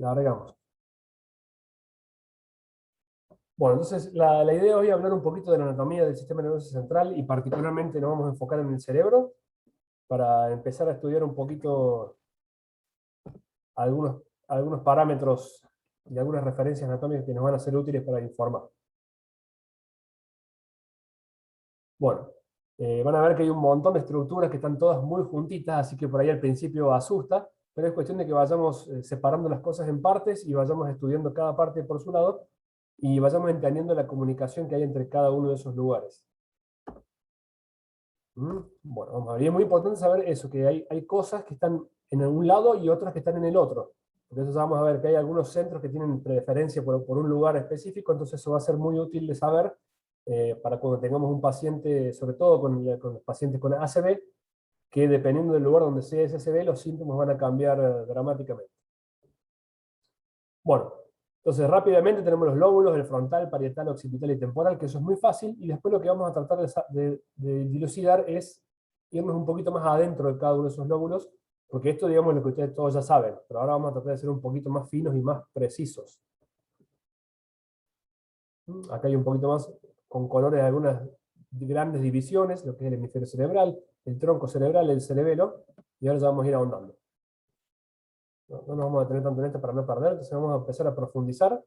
Largamos. Bueno, entonces la idea hoy es hablar un poquito de la anatomía del sistema nervioso central y particularmente nos vamos a enfocar en el cerebro para empezar a estudiar un poquito algunos parámetros y algunas referencias anatómicas que nos van a ser útiles para informar. Bueno, van a ver que hay un montón de estructuras que están todas muy juntitas, así que por ahí al principio asusta, pero es cuestión de que vayamos separando las cosas en partes y vayamos estudiando cada parte por su lado y vayamos entendiendo la comunicación que hay entre cada uno de esos lugares. Bueno, vamos a ver. Y es muy importante saber eso, que hay cosas que están en un lado y otras que están en el otro. Entonces vamos a ver que hay algunos centros que tienen preferencia por un lugar específico, entonces eso va a ser muy útil de saber para cuando tengamos un paciente, sobre todo con los pacientes con ACV, que dependiendo del lugar donde sea ese ACV, los síntomas van a cambiar dramáticamente. Bueno, entonces rápidamente tenemos los lóbulos, el frontal, parietal, occipital y temporal, que eso es muy fácil, y después lo que vamos a tratar de dilucidar es irnos un poquito más adentro de cada uno de esos lóbulos, porque esto digamos es lo que ustedes todos ya saben, pero ahora vamos a tratar de ser un poquito más finos y más precisos. Acá hay un poquito más con colores de algunas grandes divisiones, lo que es el hemisferio cerebral, el tronco cerebral, el cerebelo, y ahora ya vamos a ir ahondando. No nos vamos a detener tanto en esto para no perder, entonces vamos a empezar a profundizar.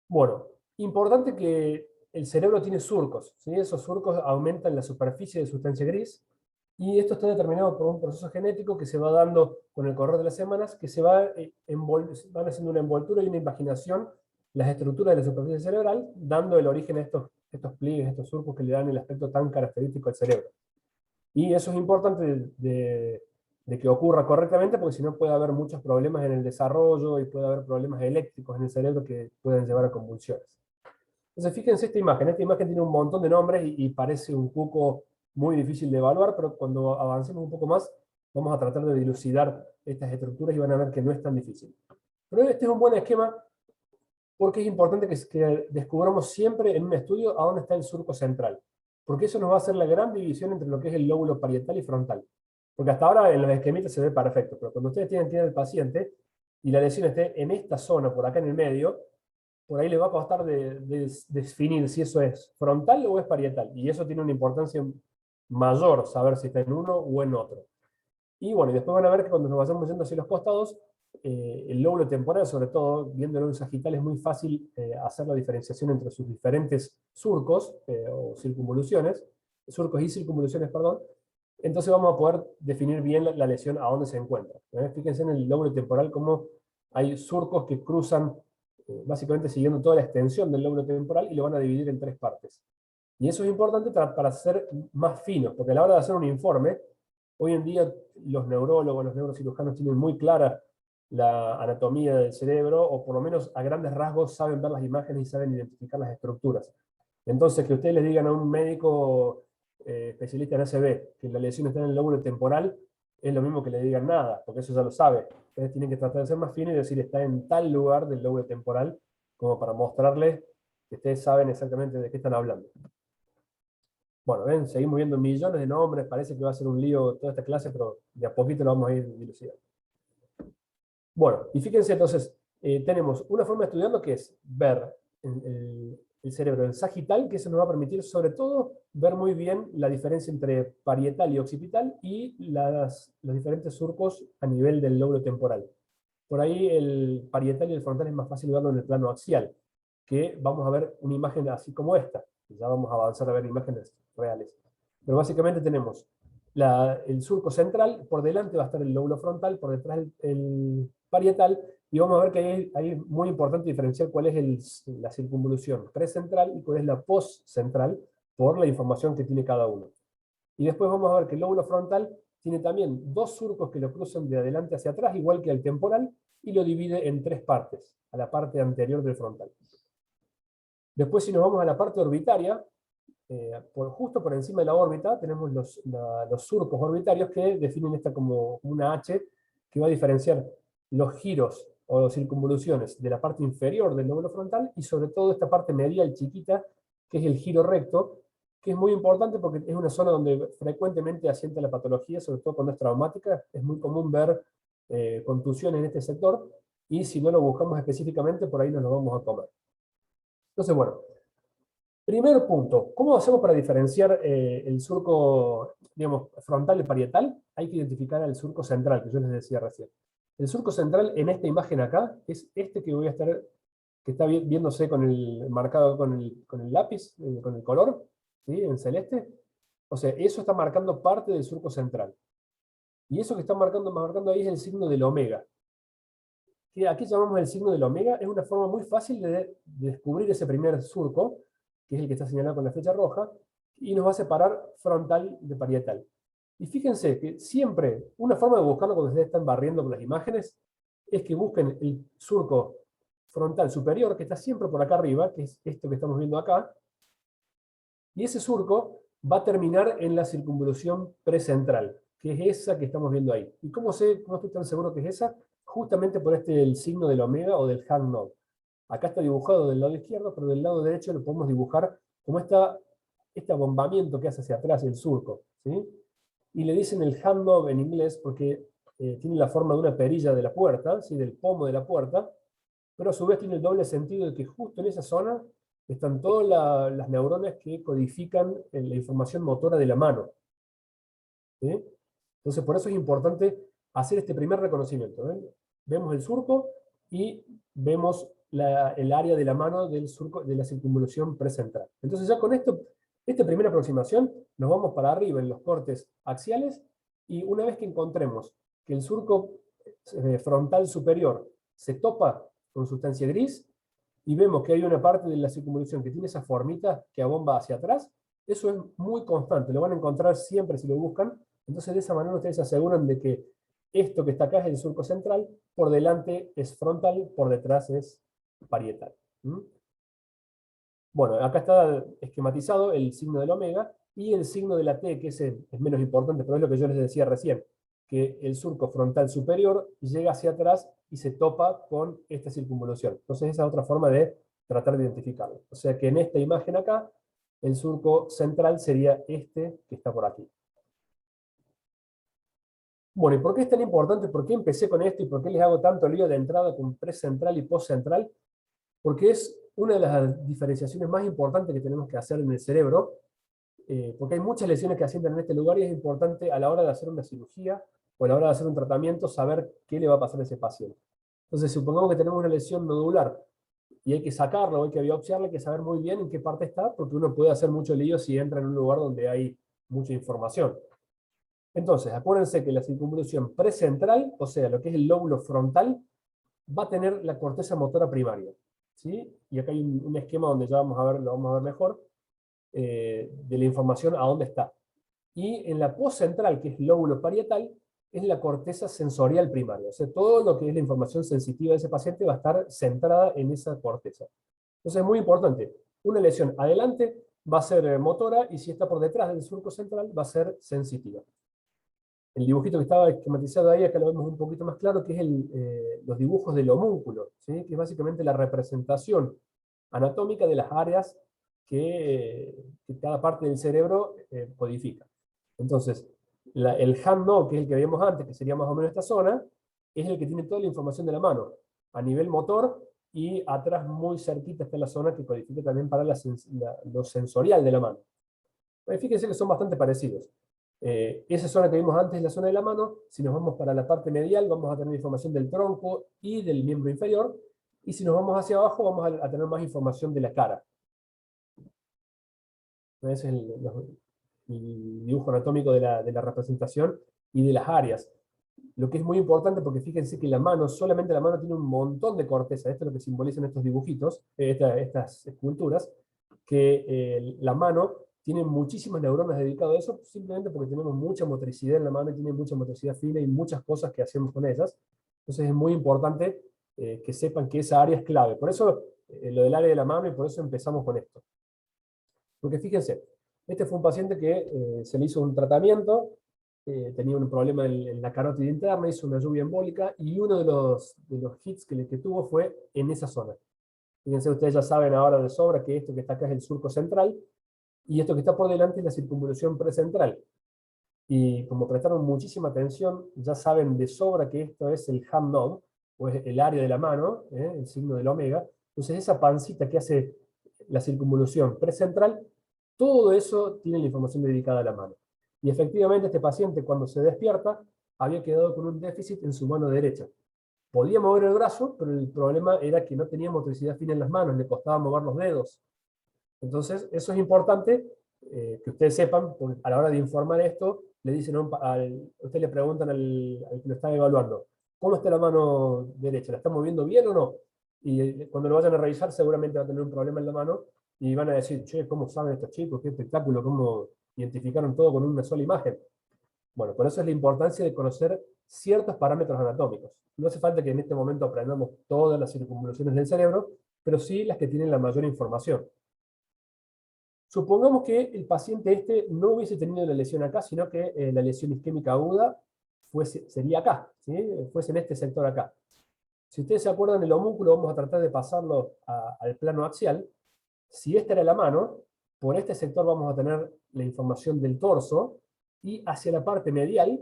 Bueno, importante que el cerebro tiene surcos, ¿sí? Esos surcos aumentan la superficie de sustancia gris, y esto está determinado por un proceso genético que se va dando con el correr de las semanas, que se van haciendo una envoltura y una impaginación las estructuras de la superficie cerebral, dando el origen a estos pliegues, estos surcos que le dan el aspecto tan característico al cerebro. Y eso es importante de que ocurra correctamente, porque si no puede haber muchos problemas en el desarrollo y puede haber problemas eléctricos en el cerebro que pueden llevar a convulsiones. Entonces fíjense esta imagen tiene un montón de nombres y parece un poco muy difícil de evaluar, pero cuando avancemos un poco más vamos a tratar de dilucidar estas estructuras y van a ver que no es tan difícil. Pero este es un buen esquema porque es importante que descubramos siempre en un estudio a dónde está el surco central, porque eso nos va a hacer la gran división entre lo que es el lóbulo parietal y frontal. Porque hasta ahora en los esquemitas se ve perfecto, pero cuando ustedes tienen el paciente y la lesión esté en esta zona, por acá en el medio, por ahí le va a costar definir si eso es frontal o es parietal, y eso tiene una importancia mayor, saber si está en uno o en otro. Y bueno, y después van a ver que cuando nos vayamos yendo hacia los costados, el lóbulo temporal, sobre todo, viéndolo en sagital, es muy fácil hacer la diferenciación entre sus diferentes surcos o circunvoluciones, surcos y circunvoluciones, perdón. Entonces vamos a poder definir bien la lesión a dónde se encuentra. Fíjense en el lóbulo temporal cómo hay surcos que cruzan básicamente siguiendo toda la extensión del lóbulo temporal y lo van a dividir en tres partes. Y eso es importante para ser más finos, porque a la hora de hacer un informe, hoy en día los neurólogos, los neurocirujanos tienen muy clara la anatomía del cerebro, o por lo menos a grandes rasgos saben ver las imágenes y saben identificar las estructuras. Entonces, que ustedes le digan a un médico especialista en ACV que la lesión está en el lóbulo temporal, es lo mismo que le digan nada, porque eso ya lo sabe. Ustedes tienen que tratar de ser más finos y decir está en tal lugar del lóbulo temporal, como para mostrarles que ustedes saben exactamente de qué están hablando. Bueno, ven, seguimos viendo millones de nombres, parece que va a ser un lío toda esta clase, pero de a poquito lo vamos a ir dilucidando. Bueno, y fíjense entonces, tenemos una forma de estudiarlo que es ver el cerebro en sagital, que eso nos va a permitir sobre todo ver muy bien la diferencia entre parietal y occipital y los diferentes surcos a nivel del lóbulo temporal. Por ahí el parietal y el frontal es más fácil verlo en el plano axial, que vamos a ver una imagen así como esta. Ya vamos a avanzar a ver imágenes reales. Pero básicamente tenemos el surco central, por delante va a estar el lóbulo frontal, por detrás el parietal, y vamos a ver que ahí es muy importante diferenciar cuál es la circunvolución precentral y cuál es la postcentral, por la información que tiene cada uno. Y después vamos a ver que el lóbulo frontal tiene también dos surcos que lo cruzan de adelante hacia atrás, igual que el temporal, y lo divide en tres partes, a la parte anterior del frontal. Después, si nos vamos a la parte orbitaria, justo por encima de la órbita tenemos los surcos orbitarios que definen esta como una H, que va a diferenciar los giros o circunvoluciones de la parte inferior del lóbulo frontal y sobre todo esta parte medial chiquita, que es el giro recto, que es muy importante porque es una zona donde frecuentemente asienta la patología, sobre todo cuando es traumática. Es muy común ver contusiones en este sector, y si no lo buscamos específicamente, por ahí nos lo vamos a comer. Entonces, bueno, primer punto, ¿cómo hacemos para diferenciar el surco, digamos, frontal y parietal? Hay que identificar al surco central, que yo les decía recién. El surco central en esta imagen acá es este que voy a estar, que está viéndose con el marcado con el lápiz, con el color, ¿sí? En celeste. O sea, eso está marcando parte del surco central. Y eso que está marcando ahí es el signo del omega. Que aquí llamamos el signo del omega, es una forma muy fácil de descubrir ese primer surco, que es el que está señalado con la flecha roja, y nos va a separar frontal de parietal. Y fíjense que siempre, una forma de buscarlo cuando ustedes están barriendo con las imágenes, es que busquen el surco frontal superior, que está siempre por acá arriba, que es esto que estamos viendo acá, y ese surco va a terminar en la circunvolución precentral, que es esa que estamos viendo ahí. ¿Y cómo estoy tan seguro que es esa? Justamente por el signo del omega o del hand node. Acá está dibujado del lado izquierdo, pero del lado derecho lo podemos dibujar como este abombamiento que hace hacia atrás, el surco, ¿sí? Y le dicen el hand node en inglés porque tiene la forma de una perilla de la puerta, ¿sí? Del pomo de la puerta, pero a su vez tiene el doble sentido de que justo en esa zona están todas las neuronas que codifican la información motora de la mano, ¿sí? Entonces, por eso es importante hacer este primer reconocimiento, ¿ven? Vemos el surco y vemos el área de la mano del surco de la circunvolución precentral. Entonces, ya con esta primera aproximación, nos vamos para arriba en los cortes axiales, y una vez que encontremos que el surco frontal superior se topa con sustancia gris, y vemos que hay una parte de la circunvolución que tiene esa formita que abomba hacia atrás, eso es muy constante, lo van a encontrar siempre si lo buscan. Entonces, de esa manera ustedes se aseguran de que esto que está acá es el surco central, por delante es frontal, por detrás es parietal. Bueno, acá está esquematizado el signo del omega y el signo de la T, que es menos importante, pero es lo que yo les decía recién, que el surco frontal superior llega hacia atrás y se topa con esta circunvolución. Entonces esa es otra forma de tratar de identificarlo. O sea que en esta imagen acá, el surco central sería este que está por aquí. Bueno, ¿y por qué es tan importante? ¿Por qué empecé con esto y por qué les hago tanto lío de entrada con precentral y postcentral? Porque es una de las diferenciaciones más importantes que tenemos que hacer en el cerebro, porque hay muchas lesiones que asientan en este lugar y es importante a la hora de hacer una cirugía o a la hora de hacer un tratamiento saber qué le va a pasar a ese paciente. Entonces, supongamos que tenemos una lesión nodular y hay que sacarla o hay que biopsiarla, hay que saber muy bien en qué parte está, porque uno puede hacer mucho lío si entra en un lugar donde hay mucha información. Entonces, acuérdense que la circunvolución precentral, o sea, lo que es el lóbulo frontal, va a tener la corteza motora primaria, ¿sí? Y acá hay un esquema donde ya lo vamos a ver mejor, de la información a dónde está. Y en la postcentral, que es el lóbulo parietal, es la corteza sensorial primaria. O sea, todo lo que es la información sensitiva de ese paciente va a estar centrada en esa corteza. Entonces es muy importante. Una lesión adelante va a ser motora, y si está por detrás del surco central va a ser sensitiva. El dibujito que estaba esquematizado ahí, acá lo vemos un poquito más claro, que es los dibujos del homúnculo, ¿sí? Que es básicamente la representación anatómica de las áreas que cada parte del cerebro codifica. Entonces, el hand node, que es el que veíamos antes, que sería más o menos esta zona, es el que tiene toda la información de la mano, a nivel motor, y atrás muy cerquita está la zona que codifica también para lo sensorial de la mano. Fíjense que son bastante parecidos. Esa zona que vimos antes es la zona de la mano. Si nos vamos para la parte medial, vamos a tener información del tronco y del miembro inferior. Y si nos vamos hacia abajo, vamos a tener más información de la cara. Ese es el dibujo anatómico de la representación y de las áreas. Lo que es muy importante, porque fíjense que solamente la mano tiene un montón de corteza. Esto es lo que simbolizan estos dibujitos, estas esculturas, que la mano tiene muchísimas neuronas dedicadas a eso, simplemente porque tenemos mucha motricidad en la mano y tiene mucha motricidad fina y muchas cosas que hacemos con ellas. Entonces es muy importante que sepan que esa área es clave. Por eso lo del área de la mano, y por eso empezamos con esto. Porque fíjense, este fue un paciente que se le hizo un tratamiento, tenía un problema en la carótida interna, hizo una lluvia embólica, y uno de los hits que tuvo fue en esa zona. Fíjense, ustedes ya saben ahora de sobra que esto que está acá es el surco central, y esto que está por delante es la circunvolución precentral. y como prestaron muchísima atención, ya saben de sobra que esto es el ham node, o es el área de la mano, el signo del omega. Entonces esa pancita que hace la circunvolución precentral, todo eso tiene la información dedicada a la mano. Y efectivamente este paciente cuando se despierta había quedado con un déficit en su mano derecha. Podía mover el brazo, pero el problema era que no tenía motricidad fina en las manos, le costaba mover los dedos. Entonces, eso es importante que ustedes sepan, porque a la hora de informar esto, le dicen ustedes le preguntan al que lo está evaluando, ¿cómo está la mano derecha? ¿La está moviendo bien o no? Y cuando lo vayan a revisar, seguramente va a tener un problema en la mano y van a decir, che, ¿cómo saben estos chicos? ¿Qué espectáculo? ¿Cómo identificaron todo con una sola imagen? Bueno, por eso es la importancia de conocer ciertos parámetros anatómicos. No hace falta que en este momento aprendamos todas las circunvoluciones del cerebro, pero sí las que tienen la mayor información. Supongamos que el paciente este no hubiese tenido la lesión acá, sino que la lesión isquémica aguda sería acá, ¿sí? Fuese en este sector acá. Si ustedes se acuerdan, el homúnculo vamos a tratar de pasarlo al plano axial. Si esta era la mano, por este sector vamos a tener la información del torso, y hacia la parte medial,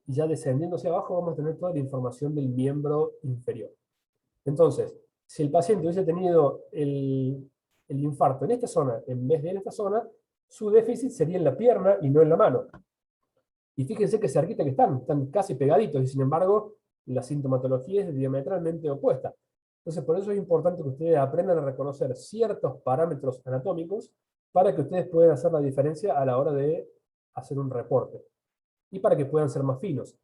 y ya descendiendo hacia abajo, vamos a tener toda la información del miembro inferior. Entonces, si el paciente hubiese tenido el infarto en esta zona, en vez de en esta zona, su déficit sería en la pierna y no en la mano. Y fíjense que cerquita que están casi pegaditos, y sin embargo, la sintomatología es diametralmente opuesta. Entonces, por eso es importante que ustedes aprendan a reconocer ciertos parámetros anatómicos para que ustedes puedan hacer la diferencia a la hora de hacer un reporte. Y para que puedan ser más finos.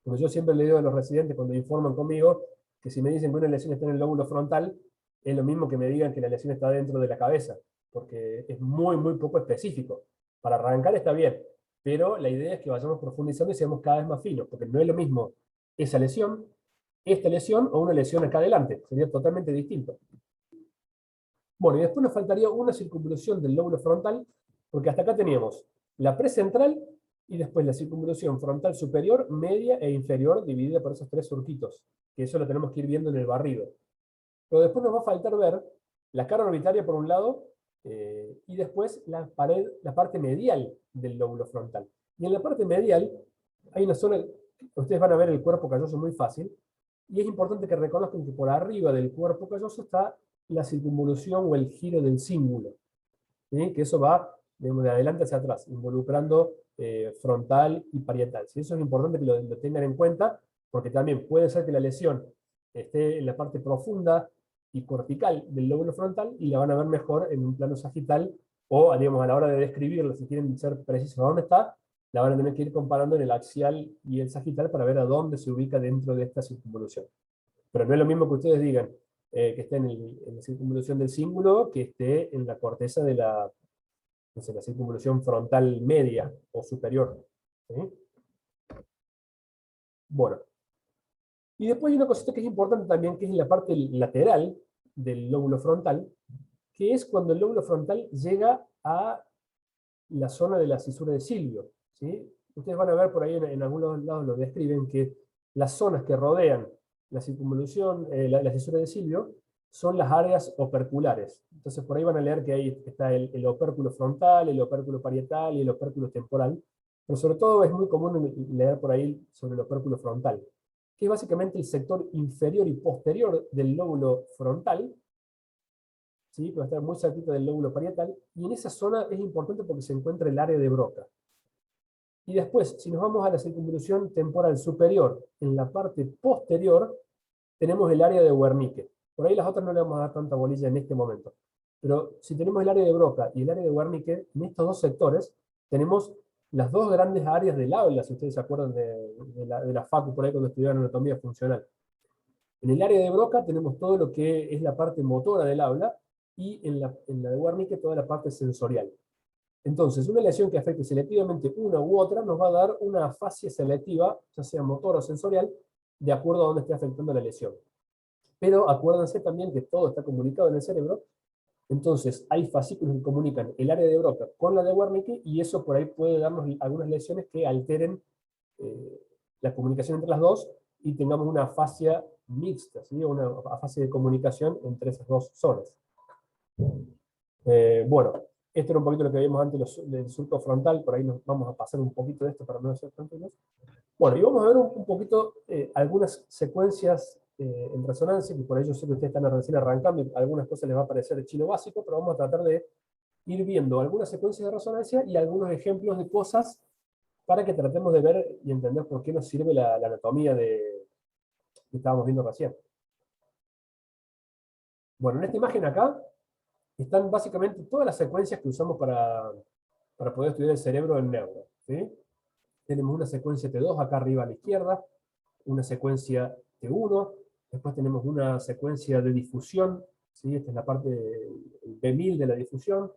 Porque yo siempre le digo a los residentes cuando informan conmigo que si me dicen que una lesión está en el lóbulo frontal, es lo mismo que me digan que la lesión está dentro de la cabeza, porque es muy, muy poco específico. Para arrancar está bien, pero la idea es que vayamos profundizando y seamos cada vez más finos, porque no es lo mismo esa lesión, esta lesión o una lesión acá adelante. Sería totalmente distinto. Bueno, y después nos faltaría una circunvolución del lóbulo frontal, porque hasta acá teníamos la precentral y después la circunvolución frontal superior, media e inferior, dividida por esos tres surquitos, que eso lo tenemos que ir viendo en el barrido. Pero después nos va a faltar ver la cara orbitaria por un lado, y después la parte medial del lóbulo frontal. Y en la parte medial hay una zona, ustedes van a ver el cuerpo calloso muy fácil, y es importante que reconozcan que por arriba del cuerpo calloso está la circunvolución o el giro del cíngulo, ¿sí? Que eso va de adelante hacia atrás, involucrando frontal y parietal. ¿Sí? Eso es importante que lo tengan en cuenta, porque también puede ser que la lesión esté en la parte profunda y cortical del lóbulo frontal y la van a ver mejor en un plano sagital, o digamos, a la hora de describirla, si quieren ser precisos a dónde está, la van a tener que ir comparando en el axial y el sagital para ver a dónde se ubica dentro de esta circunvolución. Pero no es lo mismo que ustedes digan que esté en la circunvolución del cíngulo que esté en la corteza de la circunvolución frontal media o superior. ¿Sí? Bueno. Y después hay una cosita que es importante también, que es en la parte lateral del lóbulo frontal, que es cuando el lóbulo frontal llega a la zona de la cisura de Silvio. ¿Sí? Ustedes van a ver por ahí en algunos lados lo describen, que las zonas que rodean la circunvolución, la cisura de Silvio, son las áreas operculares. Entonces por ahí van a leer que ahí está el opérculo frontal, el opérculo parietal y el opérculo temporal. Pero sobre todo es muy común leer por ahí sobre el opérculo frontal, que es básicamente el sector inferior y posterior del lóbulo frontal, ¿sí? Que va a estar muy cerquita del lóbulo parietal, y en esa zona es importante porque se encuentra el área de Broca. Y después, si nos vamos a la circunvolución temporal superior, en la parte posterior, tenemos el área de Wernicke. Por ahí las otras no le vamos a dar tanta bolilla en este momento. Pero si tenemos el área de Broca y el área de Wernicke, en estos dos sectores tenemos las dos grandes áreas del aula, si ustedes se acuerdan de la facu por ahí cuando estudiaron anatomía funcional. En el área de Broca tenemos todo lo que es la parte motora del aula, y en la de Wernicke toda la parte sensorial. Entonces, una lesión que afecte selectivamente una u otra nos va a dar una afasia selectiva, ya sea motor o sensorial, de acuerdo a dónde esté afectando la lesión. Pero acuérdense también que todo está comunicado en el cerebro, entonces hay fascículos que comunican el área de Broca con la de Wernicke, y eso por ahí puede darnos algunas lesiones que alteren la comunicación entre las dos, y tengamos una afasia mixta, ¿sí? Una afasia de comunicación entre esas dos zonas. Bueno, Esto era un poquito lo que vimos antes del surco frontal, por ahí nos vamos a pasar un poquito de esto para no ser tranquilos. Bueno, y vamos a ver un poquito algunas secuencias en resonancia, que por ello sé que ustedes están recién arrancando y algunas cosas les va a parecer el chino básico, pero vamos a tratar de ir viendo algunas secuencias de resonancia y algunos ejemplos de cosas para que tratemos de ver y entender por qué nos sirve la anatomía que estábamos viendo recién. Bueno, en esta imagen acá están básicamente todas las secuencias que usamos para poder estudiar el cerebro en neuro, ¿sí? Tenemos una secuencia T2 acá arriba a la izquierda, una secuencia T1, después tenemos una secuencia de difusión, ¿sí? Esta es la parte B1000 de la difusión,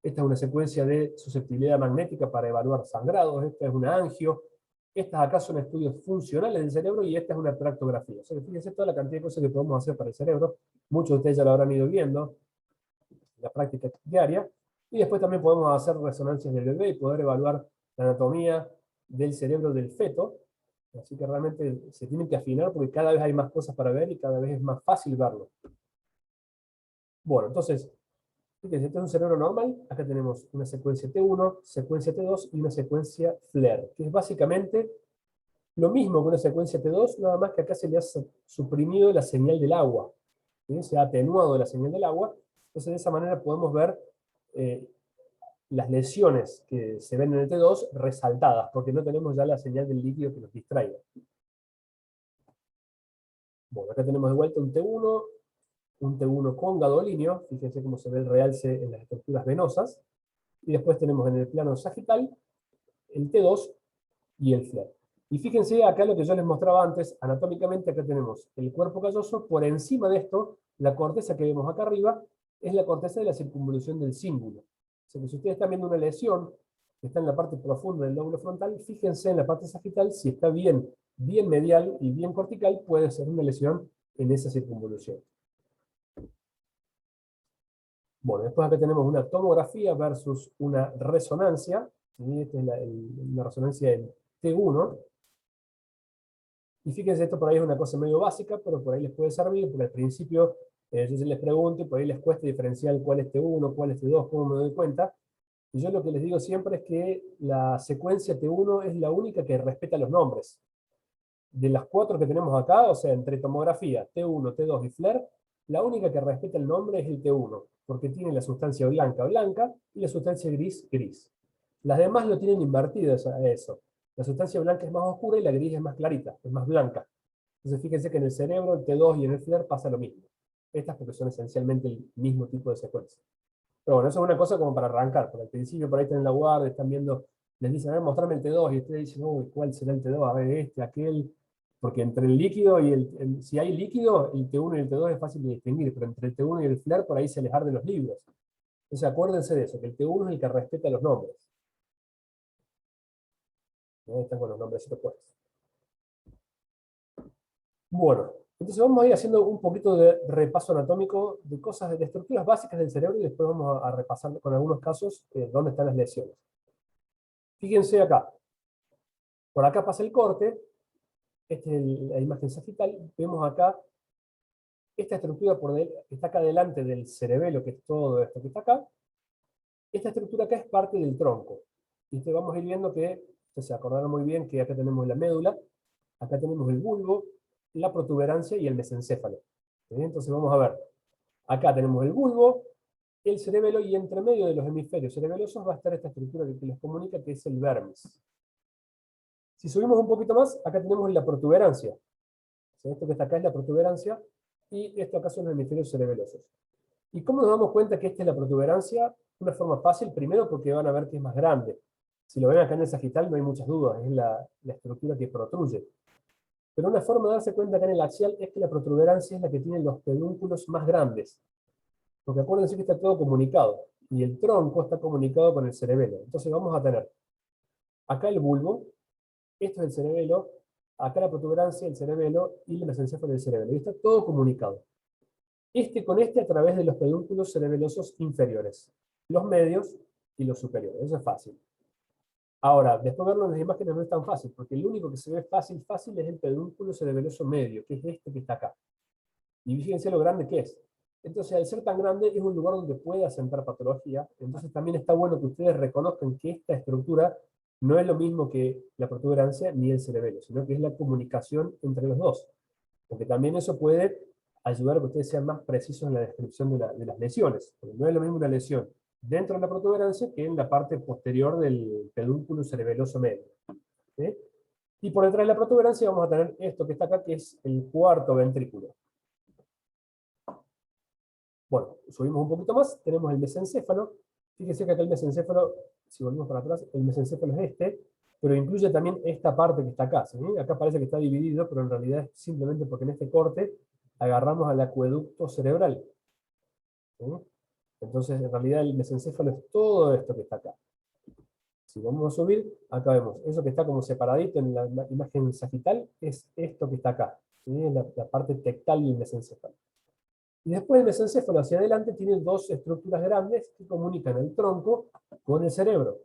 esta es una secuencia de susceptibilidad magnética para evaluar sangrados, esta es una angio, estas acá son estudios funcionales del cerebro y esta es una tractografía. O sea, fíjense toda la cantidad de cosas que podemos hacer para el cerebro, muchos de ustedes ya lo habrán ido viendo en la práctica diaria, y después también podemos hacer resonancias del bebé y poder evaluar la anatomía del cerebro del feto. Así que realmente se tienen que afinar porque cada vez hay más cosas para ver y cada vez es más fácil verlo. Bueno, entonces, fíjense, este es un cerebro normal. Acá tenemos una secuencia T1, secuencia T2 y una secuencia FLAIR, que es básicamente lo mismo que una secuencia T2, nada más que acá se le ha suprimido la señal del agua, ¿sí? Se ha atenuado la señal del agua. Entonces, de esa manera podemos ver eh, las lesiones que se ven en el T2 resaltadas, porque no tenemos ya la señal del líquido que nos distraiga. Bueno, acá tenemos de vuelta un T1 con gadolinio, fíjense cómo se ve el realce en las estructuras venosas, y después tenemos en el plano sagital el T2 y el FLAIR. Y fíjense acá lo que yo les mostraba antes, anatómicamente acá tenemos el cuerpo calloso, por encima de esto, la corteza que vemos acá arriba, es la corteza de la circunvolución del cíngulo. O sea que si ustedes están viendo una lesión que está en la parte profunda del lóbulo frontal, fíjense en la parte sagital, si está bien medial y bien cortical, puede ser una lesión en esa circunvolución. Bueno, después acá tenemos una tomografía versus una resonancia, ¿sí? Esta es una resonancia en T1, y fíjense, esto por ahí es una cosa medio básica, pero por ahí les puede servir, porque al principio yo se les pregunto, y por ahí les cuesta diferenciar cuál es T1, cuál es T2, cómo me doy cuenta. Y yo lo que les digo siempre es que la secuencia T1 es la única que respeta los nombres. De las 4 que tenemos acá, o sea, entre tomografía, T1, T2 y FLAIR, la única que respeta el nombre es el T1, porque tiene la sustancia blanca blanca y la sustancia gris gris. Las demás lo tienen invertido eso. La sustancia blanca es más oscura y la gris es más clarita, es más blanca. Entonces fíjense que en el cerebro, el T2 y en el FLAIR pasa lo mismo. Estas porque son esencialmente el mismo tipo de secuencia. Pero bueno, eso es una cosa como para arrancar, porque al principio por ahí están en la guardia, están viendo, les dicen, a ver, mostrame el T2, y ustedes dicen, uy, ¿cuál será el T2? A ver, este, aquel. Porque entre el líquido y si hay líquido, el T1 y el T2 es fácil de distinguir, pero entre el T1 y el FLAIR por ahí se les arden los libros. Entonces acuérdense de eso, que el T1 es el que respeta los nombres. Ahí están con los nombres puestos. Bueno, entonces vamos a ir haciendo un poquito de repaso anatómico de cosas, de estructuras básicas del cerebro y después vamos a repasar con algunos casos dónde están las lesiones. Fíjense acá. Por acá pasa el corte. Esta es la imagen sagital. Vemos acá esta estructura que está acá delante del cerebelo, que es todo esto que está acá. Esta estructura acá es parte del tronco. Y vamos a ir viendo que, se acordaron muy bien que acá tenemos la médula, acá tenemos el bulbo, la protuberancia y el mesencéfalo. ¿Sí? Entonces vamos a ver. Acá tenemos el bulbo, el cerebelo, y entre medio de los hemisferios cerebelosos va a estar esta estructura que les comunica, que es el vermis. Si subimos un poquito más, acá tenemos la protuberancia. O sea, esto que está acá es la protuberancia, y esto acá son los hemisferios cerebelosos. ¿Y cómo nos damos cuenta que esta es la protuberancia? Una forma fácil, primero porque van a ver que es más grande. Si lo ven acá en el sagital no hay muchas dudas, es la estructura que protruye. Pero una forma de darse cuenta acá en el axial es que la protuberancia es la que tiene los pedúnculos más grandes. Porque acuérdense que está todo comunicado, y el tronco está comunicado con el cerebelo. Entonces vamos a tener acá el bulbo, esto es el cerebelo, acá la protuberancia, el cerebelo, y el mesencéfalo del cerebelo. Y está todo comunicado. Este con este a través de los pedúnculos cerebelosos inferiores, los medios y los superiores. Eso es fácil. Ahora, después verlo en las imágenes no es tan fácil, porque el único que se ve fácil es el pedúnculo cerebeloso medio, que es este que está acá. Y fíjense lo grande que es. Entonces, al ser tan grande, es un lugar donde puede asentar patología. Entonces, también está bueno que ustedes reconozcan que esta estructura no es lo mismo que la protuberancia ni el cerebelo, sino que es la comunicación entre los dos. Porque también eso puede ayudar a que ustedes sean más precisos en la descripción de las lesiones. Porque no es lo mismo una lesión dentro de la protuberancia que en la parte posterior del pedúnculo cerebeloso medio. ¿Sí? Y por detrás de la protuberancia vamos a tener esto que está acá, que es el cuarto ventrículo. Bueno, subimos un poquito más, tenemos el mesencéfalo. Fíjense que acá el mesencéfalo, si volvemos para atrás, el mesencéfalo es este, pero incluye también esta parte que está acá. ¿Sí? Acá parece que está dividido, pero en realidad es simplemente porque en este corte agarramos al acueducto cerebral. ¿Sí? Entonces, en realidad el mesencéfalo es todo esto que está acá. Si vamos a subir, acá vemos, eso que está como separadito en la imagen sagital, es esto que está acá. ¿Sí? La parte tectal del mesencéfalo. Y después el mesencéfalo hacia adelante tiene dos estructuras grandes que comunican el tronco con el cerebro.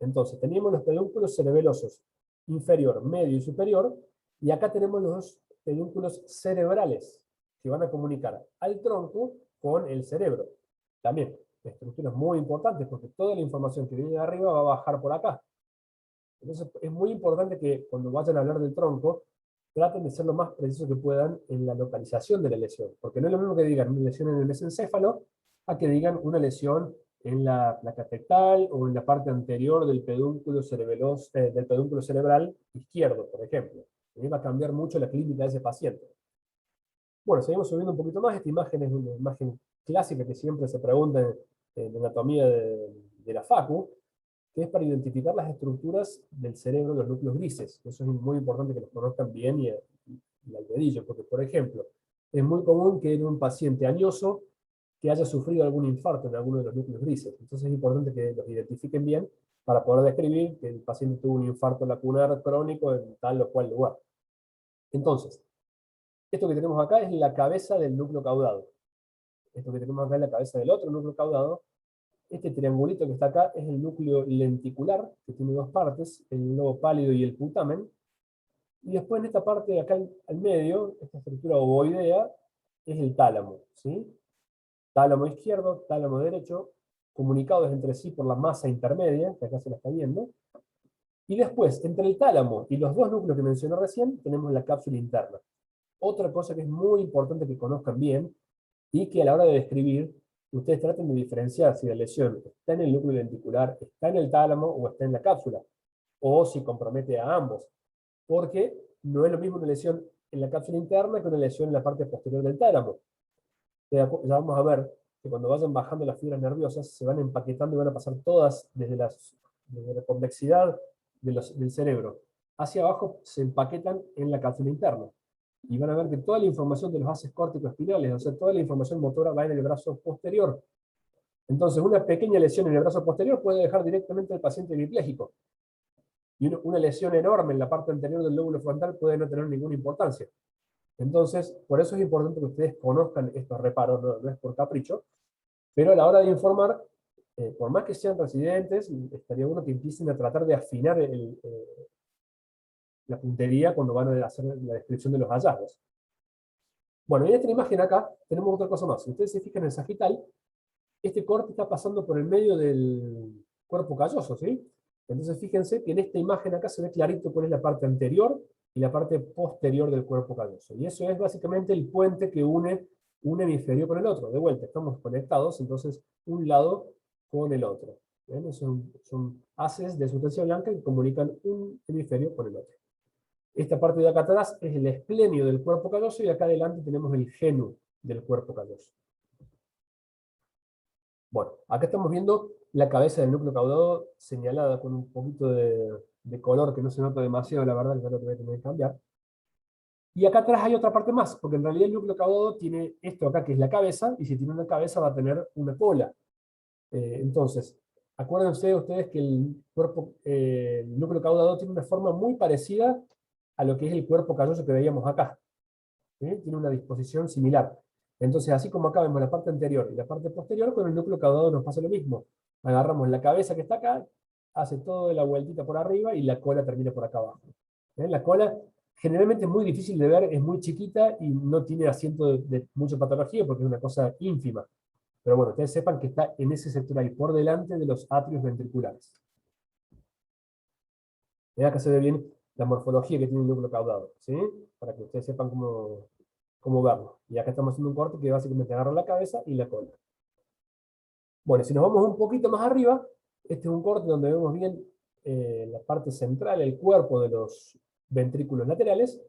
Entonces, teníamos los pedúnculos cerebelosos inferior, medio y superior, y acá tenemos los pedúnculos cerebrales que van a comunicar al tronco con el cerebro. También, estructuras muy importantes porque toda la información que viene de arriba va a bajar por acá. Entonces, es muy importante que cuando vayan a hablar del tronco, traten de ser lo más precisos que puedan en la localización de la lesión. Porque no es lo mismo que digan una lesión en el mesencéfalo a que digan una lesión en la placa tectal o en la parte anterior del pedúnculo del pedúnculo cerebral izquierdo, por ejemplo. Va a cambiar mucho la clínica de ese paciente. Bueno, seguimos subiendo un poquito más. Esta imagen es una imagen clásica que siempre se pregunta en anatomía de la facu, que es para identificar las estructuras del cerebro, los núcleos grises. Eso es muy importante que los conozcan bien y al dedillo, porque, por ejemplo, es muy común que en un paciente añoso que haya sufrido algún infarto en alguno de los núcleos grises. Entonces es importante que los identifiquen bien para poder describir que el paciente tuvo un infarto lacunar crónico en tal o cual lugar. Entonces, esto que tenemos acá es la cabeza del núcleo caudado. Esto que tenemos acá es la cabeza del otro núcleo caudado. Este triangulito que está acá es el núcleo lenticular, que tiene dos partes, el lobo pálido y el putamen. Y después en esta parte de acá al medio, esta estructura ovoidea, es el tálamo. ¿Sí? Tálamo izquierdo, tálamo derecho, comunicados entre sí por la masa intermedia, que acá se la está viendo. Y después, entre el tálamo y los dos núcleos que mencioné recién, tenemos la cápsula interna. Otra cosa que es muy importante que conozcan bien, y que a la hora de describir, ustedes traten de diferenciar si la lesión está en el núcleo lenticular, está en el tálamo o está en la cápsula, o si compromete a ambos, porque no es lo mismo una lesión en la cápsula interna que una lesión en la parte posterior del tálamo. Ya vamos a ver que cuando vayan bajando las fibras nerviosas, se van empaquetando y van a pasar todas desde la convexidad del cerebro hacia abajo, se empaquetan en la cápsula interna. Y van a ver que toda la información de los haces córtico-espinales, o sea, toda la información motora va en el brazo posterior. Entonces, una pequeña lesión en el brazo posterior puede dejar directamente al paciente hemipléjico. Y una lesión enorme en la parte anterior del lóbulo frontal puede no tener ninguna importancia. Entonces, por eso es importante que ustedes conozcan estos reparos, no es por capricho, pero a la hora de informar, por más que sean residentes, estaría bueno que empiecen a tratar de afinar la puntería cuando van a hacer la descripción de los hallazgos. Bueno, en esta imagen acá tenemos otra cosa más. Si ustedes se fijan en el sagital, este corte está pasando por el medio del cuerpo calloso, ¿sí? Entonces fíjense que en esta imagen acá se ve clarito cuál es la parte anterior y la parte posterior del cuerpo calloso. Y eso es básicamente el puente que une un hemisferio con el otro. De vuelta, estamos conectados, entonces un lado con el otro. ¿Ven? Son haces de sustancia blanca que comunican un hemisferio con el otro. Esta parte de acá atrás es el esplenio del cuerpo calloso y acá adelante tenemos el genu del cuerpo calloso. Bueno, acá estamos viendo la cabeza del núcleo caudado señalada con un poquito de color que no se nota demasiado, la verdad, que lo voy a tener que cambiar. Y acá atrás hay otra parte más, porque en realidad el núcleo caudado tiene esto acá que es la cabeza, y si tiene una cabeza va a tener una cola. Entonces, acuérdense ustedes que el núcleo caudado tiene una forma muy parecida a lo que es el cuerpo calloso que veíamos acá. Tiene una disposición similar. Entonces, así como acá vemos la parte anterior y la parte posterior, con el núcleo caudado nos pasa lo mismo. Agarramos la cabeza que está acá, hace toda la vueltita por arriba y la cola termina por acá abajo. La cola Generalmente es muy difícil de ver, es muy chiquita y no tiene asiento de mucha patología porque es una cosa ínfima. Pero bueno, ustedes sepan que está en ese sector ahí, por delante de los atrios ventriculares. Acá se ve bien la morfología que tiene el núcleo caudado, ¿sí? Para que ustedes sepan cómo verlo. Y acá estamos haciendo un corte que básicamente agarra la cabeza y la cola. Bueno, si nos vamos un poquito más arriba, este es un corte donde vemos bien la parte central, el cuerpo de los ventrículos laterales.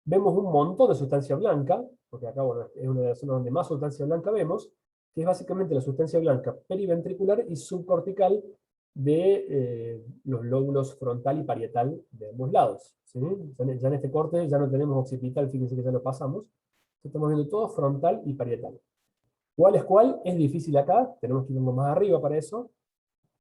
Vemos un montón de sustancia blanca, porque acá bueno, es una de las zonas donde más sustancia blanca vemos, que es básicamente la sustancia blanca periventricular y subcortical de los lóbulos frontal y parietal de ambos lados, ¿sí? Ya en este corte ya no tenemos occipital, fíjense que ya lo pasamos. Estamos viendo todo frontal y parietal. ¿Cuál es cuál? Es difícil acá, tenemos que irnos más arriba para eso.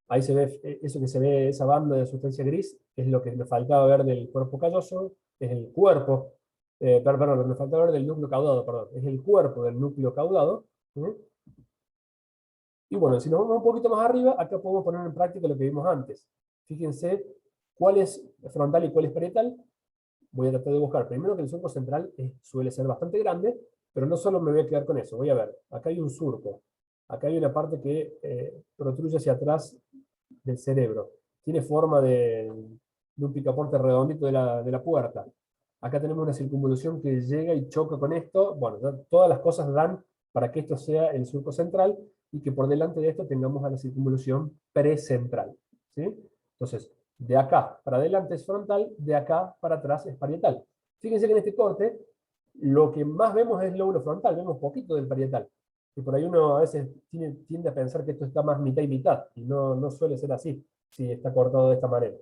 Ahí se ve, eso que se ve, esa banda de sustancia gris, es lo que nos faltaba ver del cuerpo calloso, es el cuerpo, perdón, lo que nos faltaba ver del núcleo caudado, perdón, es el cuerpo del núcleo caudado. ¿Sí? Y bueno, si nos vamos un poquito más arriba, acá podemos poner en práctica lo que vimos antes. Fíjense cuál es frontal y cuál es parietal. Voy a tratar de buscar primero que el surco central suele ser bastante grande, pero no solo me voy a quedar con eso. Voy a ver, acá hay un surco, acá hay una parte que protruye hacia atrás del cerebro. Tiene forma de un picaporte redondito de la puerta. Acá tenemos una circunvolución que llega y choca con esto. Bueno, todas las cosas dan para que esto sea el surco central y que por delante de esto tengamos a la circunvolución precentral, ¿sí? Entonces, de acá para adelante es frontal, de acá para atrás es parietal. Fíjense que en este corte lo que más vemos es el lóbulo frontal, vemos poquito del parietal. Y por ahí uno a veces tiende a pensar que esto está más mitad y mitad, y no suele ser así, si está cortado de esta manera.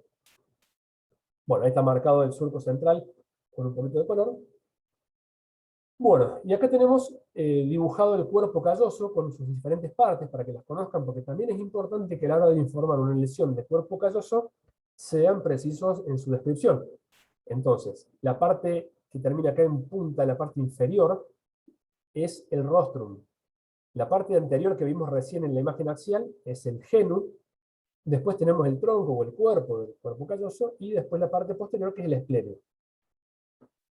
Bueno, ahí está marcado el surco central con un poquito de color. Bueno, y acá tenemos dibujado el cuerpo calloso con sus diferentes partes para que las conozcan, porque también es importante que a la hora de informar una lesión de cuerpo calloso sean precisos en su descripción. Entonces, la parte que termina acá en punta, la parte inferior, es el rostrum. La parte anterior que vimos recién en la imagen axial es el genu. Después tenemos el tronco o el cuerpo del cuerpo calloso, y después la parte posterior que es el esplenio.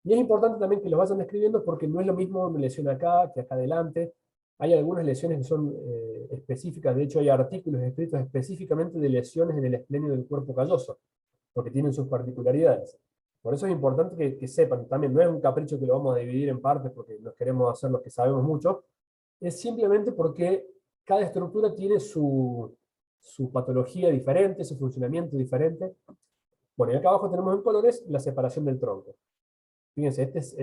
Y es importante también que lo vayan describiendo porque no es lo mismo una lesión acá que acá adelante. Hay algunas lesiones que son específicas, de hecho hay artículos escritos específicamente de lesiones en el esplenio del cuerpo calloso, porque tienen sus particularidades. Por eso es importante que sepan, también no es un capricho que lo vamos a dividir en partes porque nos queremos hacer los que sabemos mucho, es simplemente porque cada estructura tiene su patología diferente, su funcionamiento diferente. Bueno, y acá abajo tenemos en colores la separación del tronco. Fíjense, este es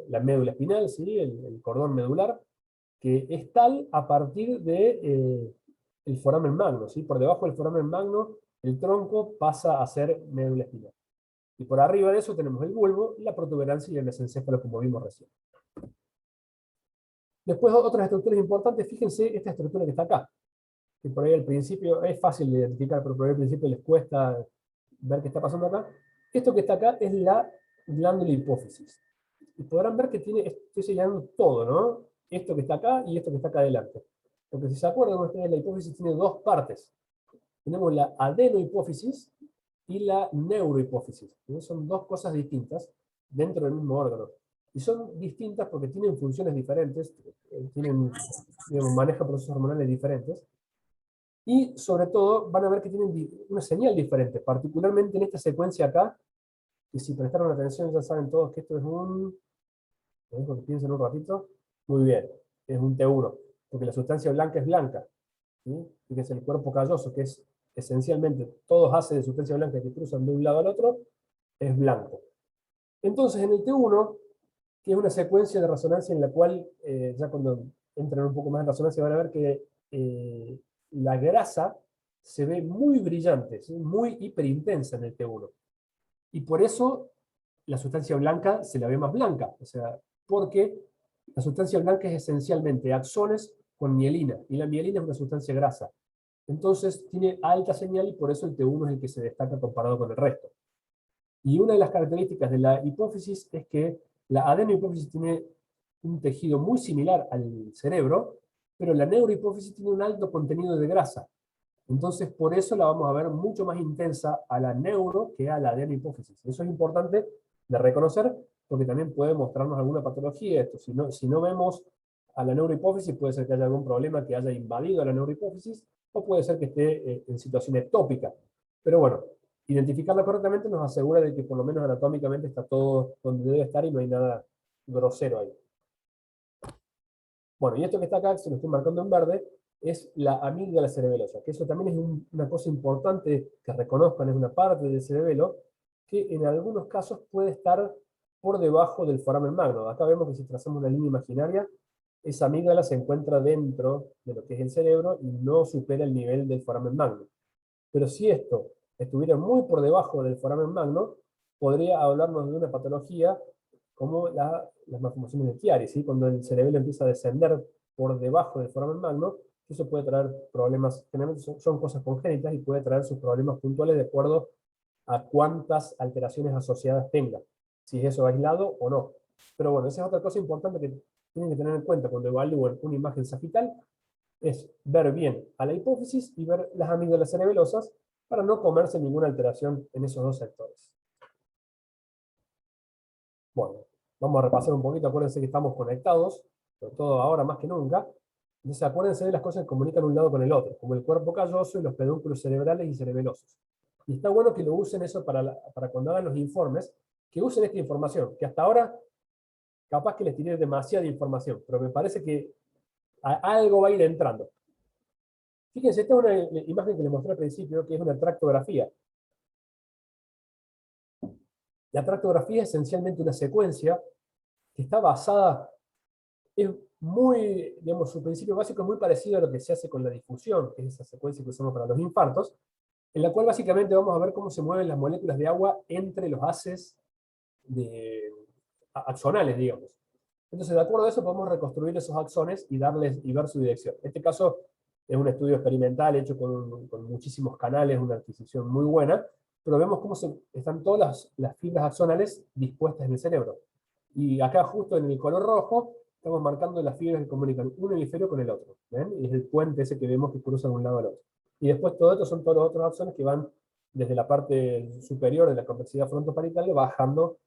la médula espinal, ¿sí? El cordón medular, que es tal a partir de el foramen magno, ¿sí? Por debajo del foramen magno, el tronco pasa a ser médula espinal. Y por arriba de eso tenemos el bulbo, la protuberancia y el mesencéfalo, como vimos recién. Después, otras estructuras importantes, fíjense esta estructura que está acá, que por ahí al principio es fácil de identificar, pero por ahí al principio les cuesta ver qué está pasando acá. Esto que está acá es la glándula hipófisis. Y podrán ver que estoy señalando todo, ¿no? Esto que está acá y esto que está acá adelante. Porque si se acuerdan ustedes, la hipófisis tiene dos partes. Tenemos la adenohipófisis y la neurohipófisis. Son dos cosas distintas dentro del mismo órgano. Y son distintas porque tienen funciones diferentes, manejan procesos hormonales diferentes. Y sobre todo van a ver que tienen una señal diferente, particularmente en esta secuencia acá, que si prestaron atención ya saben todos que esto es un... ¿Me dejo que piensen un ratito? Muy bien, es un T1, porque la sustancia blanca es blanca. ¿Sí? Fíjense, el cuerpo calloso, que es esencialmente todos haces de sustancia blanca que cruzan de un lado al otro, es blanco. Entonces en el T1, que es una secuencia de resonancia en la cual, ya cuando entran un poco más en resonancia van a ver que la grasa se ve muy brillante, ¿sí? Muy hiperintensa en el T1. Y por eso la sustancia blanca se la ve más blanca, o sea, porque la sustancia blanca es esencialmente axones con mielina, y la mielina es una sustancia grasa. Entonces tiene alta señal y por eso el T1 es el que se destaca comparado con el resto. Y una de las características de la hipófisis es que la adenohipófisis tiene un tejido muy similar al cerebro, pero la neurohipófisis tiene un alto contenido de grasa. Entonces, por eso la vamos a ver mucho más intensa a la neuro que a la adenohipófisis. Eso es importante de reconocer, porque también puede mostrarnos alguna patología esto. Si no vemos a la neurohipófisis, puede ser que haya algún problema que haya invadido la neurohipófisis, o puede ser que esté en situación ectópica. Pero bueno, identificarla correctamente nos asegura de que por lo menos anatómicamente está todo donde debe estar y no hay nada grosero ahí. Bueno, y esto que está acá, se lo estoy marcando en verde, es la amígdala cerebelosa, que eso también es una cosa importante que reconozcan, es una parte del cerebelo que en algunos casos puede estar por debajo del foramen magno. Acá vemos que si trazamos una línea imaginaria, esa amígdala se encuentra dentro de lo que es el cerebro y no supera el nivel del foramen magno. Pero si esto estuviera muy por debajo del foramen magno, podría hablarnos de una patología como las malformaciones de Chiari, ¿sí? Cuando el cerebelo empieza a descender por debajo del foramen magno, eso puede traer problemas, generalmente son cosas congénitas y puede traer sus problemas puntuales de acuerdo a cuántas alteraciones asociadas tenga, si es eso aislado o no. Pero bueno, esa es otra cosa importante que tienen que tener en cuenta cuando evalúen una imagen sagital, es ver bien a la hipófisis y ver las amígdalas cerebelosas para no comerse ninguna alteración en esos dos sectores. Bueno, vamos a repasar un poquito, acuérdense que estamos conectados, sobre todo ahora más que nunca. Entonces acuérdense de las cosas que comunican un lado con el otro, como el cuerpo calloso y los pedúnculos cerebrales y cerebelosos. Y está bueno que lo usen eso para cuando hagan los informes, que usen esta información, que hasta ahora capaz que les tiré demasiada información, pero me parece que algo va a ir entrando. Fíjense, esta es una imagen que les mostré al principio, que es una tractografía. La tractografía es esencialmente una secuencia que está basada, es muy, digamos, su principio básico es muy parecido a lo que se hace con la difusión, que es esa secuencia que usamos para los infartos, en la cual básicamente vamos a ver cómo se mueven las moléculas de agua entre los haces axonales, digamos. Entonces, de acuerdo a eso, podemos reconstruir esos axones y ver su dirección. En este caso, es un estudio experimental hecho con muchísimos canales, una adquisición muy buena, pero vemos cómo están todas las fibras axonales dispuestas en el cerebro. Y acá, justo en el color rojo, estamos marcando las fibras que comunican un hemisferio con el otro. ¿Ven? Y es el puente ese que vemos que cruza de un lado al otro. Y después todo esto son todos los otros axones que van desde la parte superior de la convexidad frontoparietal bajando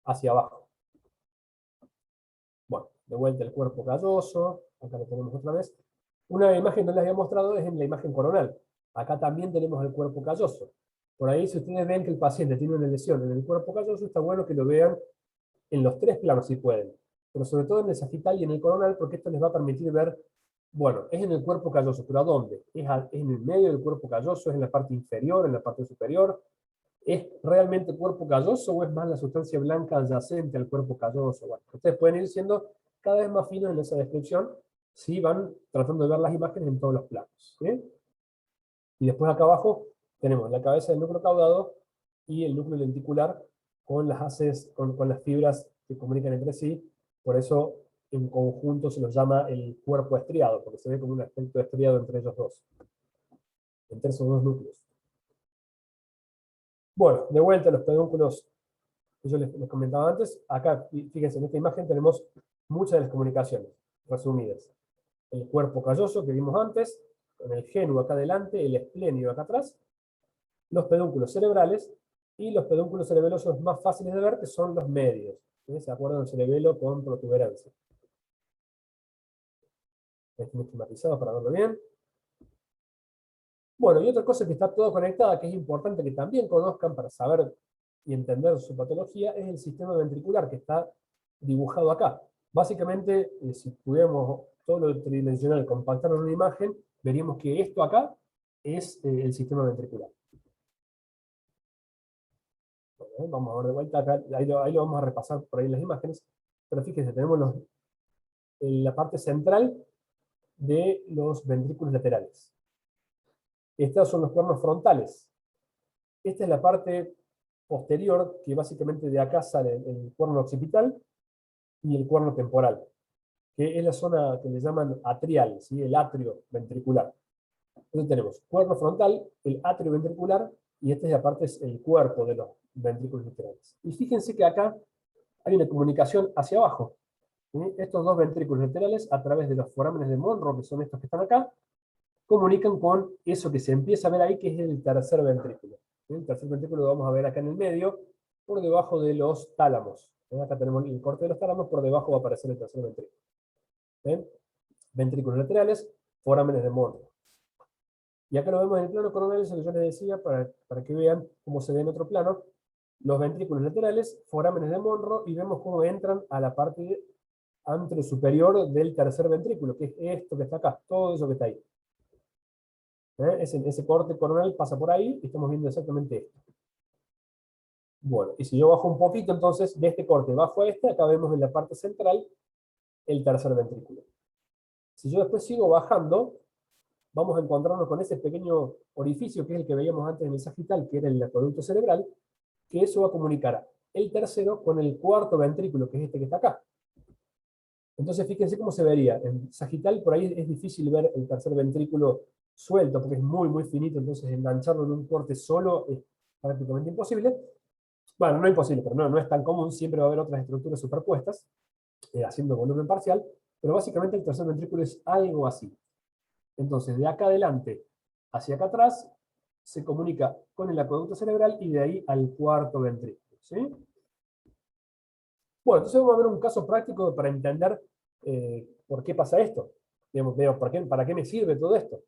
hacia abajo. Bueno, de vuelta el cuerpo calloso, acá lo tenemos otra vez. Una imagen que no les había mostrado es en la imagen coronal. Acá también tenemos el cuerpo calloso. Por ahí, si ustedes ven que el paciente tiene una lesión en el cuerpo calloso, está bueno que lo vean en los tres planos si pueden. Pero sobre todo en el sagital y en el coronal, porque esto les va a permitir ver, bueno, es en el cuerpo calloso, pero ¿a dónde? ¿Es en el medio del cuerpo calloso? ¿Es en la parte inferior? ¿En la parte superior? ¿Es realmente cuerpo calloso o es más la sustancia blanca adyacente al cuerpo calloso? Bueno, ustedes pueden ir siendo cada vez más finos en esa descripción si van tratando de ver las imágenes en todos los planos. ¿Sí? Y después acá abajo tenemos la cabeza del núcleo caudado y el núcleo lenticular con con las fibras que comunican entre sí. Por eso en conjunto se los llama el cuerpo estriado, porque se ve como un aspecto estriado entre ellos dos, entre esos dos núcleos. Bueno, de vuelta a los pedúnculos que yo les comentaba antes. Acá, fíjense, en esta imagen tenemos muchas de las comunicaciones resumidas. El cuerpo calloso que vimos antes, con el génuo acá adelante, el esplénio acá atrás, los pedúnculos cerebrales y los pedúnculos cerebelosos más fáciles de ver, que son los medios. ¿Sí? ¿Se acuerdan del cerebelo con protuberancia? Están esquematizados para verlo bien. Bueno, y otra cosa que está todo conectada, que es importante que también conozcan para saber y entender su patología, es el sistema ventricular que está dibujado acá. Básicamente, si pudiéramos todo lo tridimensional compactar en una imagen, veríamos que esto acá es el sistema ventricular. Bueno, vamos a ver de vuelta acá, ahí lo vamos a repasar por ahí en las imágenes, pero fíjense, tenemos la parte central de los ventrículos laterales. Estos son los cuernos frontales. Esta es la parte posterior, que básicamente de acá sale el cuerno occipital y el cuerno temporal, que es la zona que le llaman atrial, ¿sí? El atrio ventricular. Entonces tenemos cuerno frontal, el atrio ventricular, y esta es la parte, es el cuerpo de los ventrículos laterales. Y fíjense que acá hay una comunicación hacia abajo. ¿Sí? Estos dos ventrículos laterales, a través de los forámenes de Monro, que son estos que están acá, comunican con eso que se empieza a ver ahí, que es el tercer ventrículo. El tercer ventrículo lo vamos a ver acá en el medio, por debajo de los tálamos. Acá tenemos el corte de los tálamos, por debajo va a aparecer el tercer ventrículo. ¿Ven? Ventrículos laterales, forámenes de Monro. Y acá lo vemos en el plano coronal, eso que yo les decía, para que vean cómo se ve en otro plano. Los ventrículos laterales, forámenes de Monro, y vemos cómo entran a la parte anterosuperior del tercer ventrículo, que es esto que está acá, todo eso que está ahí. Ese corte coronal pasa por ahí, y estamos viendo exactamente esto. Bueno, y si yo bajo un poquito, entonces, de este corte bajo a este, acá vemos en la parte central el tercer ventrículo. Si yo después sigo bajando, vamos a encontrarnos con ese pequeño orificio, que es el que veíamos antes en el sagital, que era el acueducto cerebral, que eso va a comunicar el tercero con el cuarto ventrículo, que es este que está acá. Entonces, fíjense cómo se vería. En sagital, por ahí es difícil ver el tercer ventrículo suelto, porque es muy, muy finito, entonces engancharlo en un corte solo es prácticamente imposible. Bueno, no imposible, pero no es tan común, siempre va a haber otras estructuras superpuestas, haciendo volumen parcial, pero básicamente el tercer ventrículo es algo así. Entonces, de acá adelante hacia acá atrás, se comunica con el acueducto cerebral y de ahí al cuarto ventrículo. ¿Sí? Bueno, entonces vamos a ver un caso práctico para entender por qué pasa esto. Digamos, ¿para qué me sirve todo esto?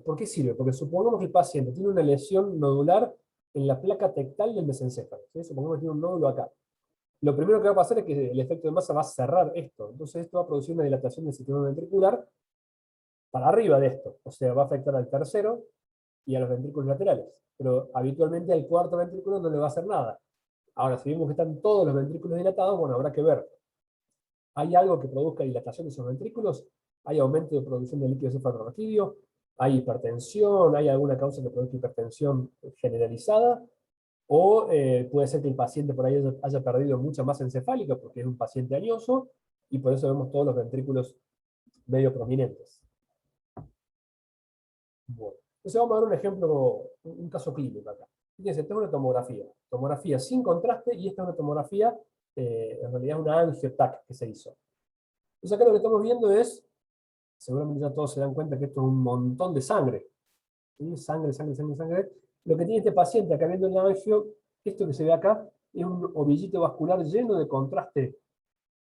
¿Por qué sirve? Porque supongamos que el paciente tiene una lesión nodular en la placa tectal del mesencéfalo. ¿Sí? Supongamos que tiene un nódulo acá. Lo primero que va a pasar es que el efecto de masa va a cerrar esto. Entonces esto va a producir una dilatación del sistema ventricular para arriba de esto. O sea, va a afectar al tercero y a los ventrículos laterales. Pero habitualmente al cuarto ventrículo no le va a hacer nada. Ahora, si vemos que están todos los ventrículos dilatados, bueno, habrá que ver. ¿Hay algo que produzca dilatación de esos ventrículos? ¿Hay aumento de producción de líquido cefalorraquídeo? ¿Hay hipertensión? ¿Hay alguna causa que produzca hipertensión generalizada? O puede ser que el paciente por ahí haya perdido mucha masa encefálica porque es un paciente añoso y por eso vemos todos los ventrículos medio prominentes. Bueno, entonces vamos a ver un ejemplo, un caso clínico acá. Fíjense, esta es una tomografía sin contraste, y esta es una tomografía, en realidad una angio-TAC que se hizo. Entonces acá lo que estamos viendo es, seguramente ya todos se dan cuenta que esto es un montón de sangre. ¿Sí? Sangre, sangre, sangre, sangre. Lo que tiene este paciente acá viendo el angio, esto que se ve acá, es un ovillito vascular lleno de contraste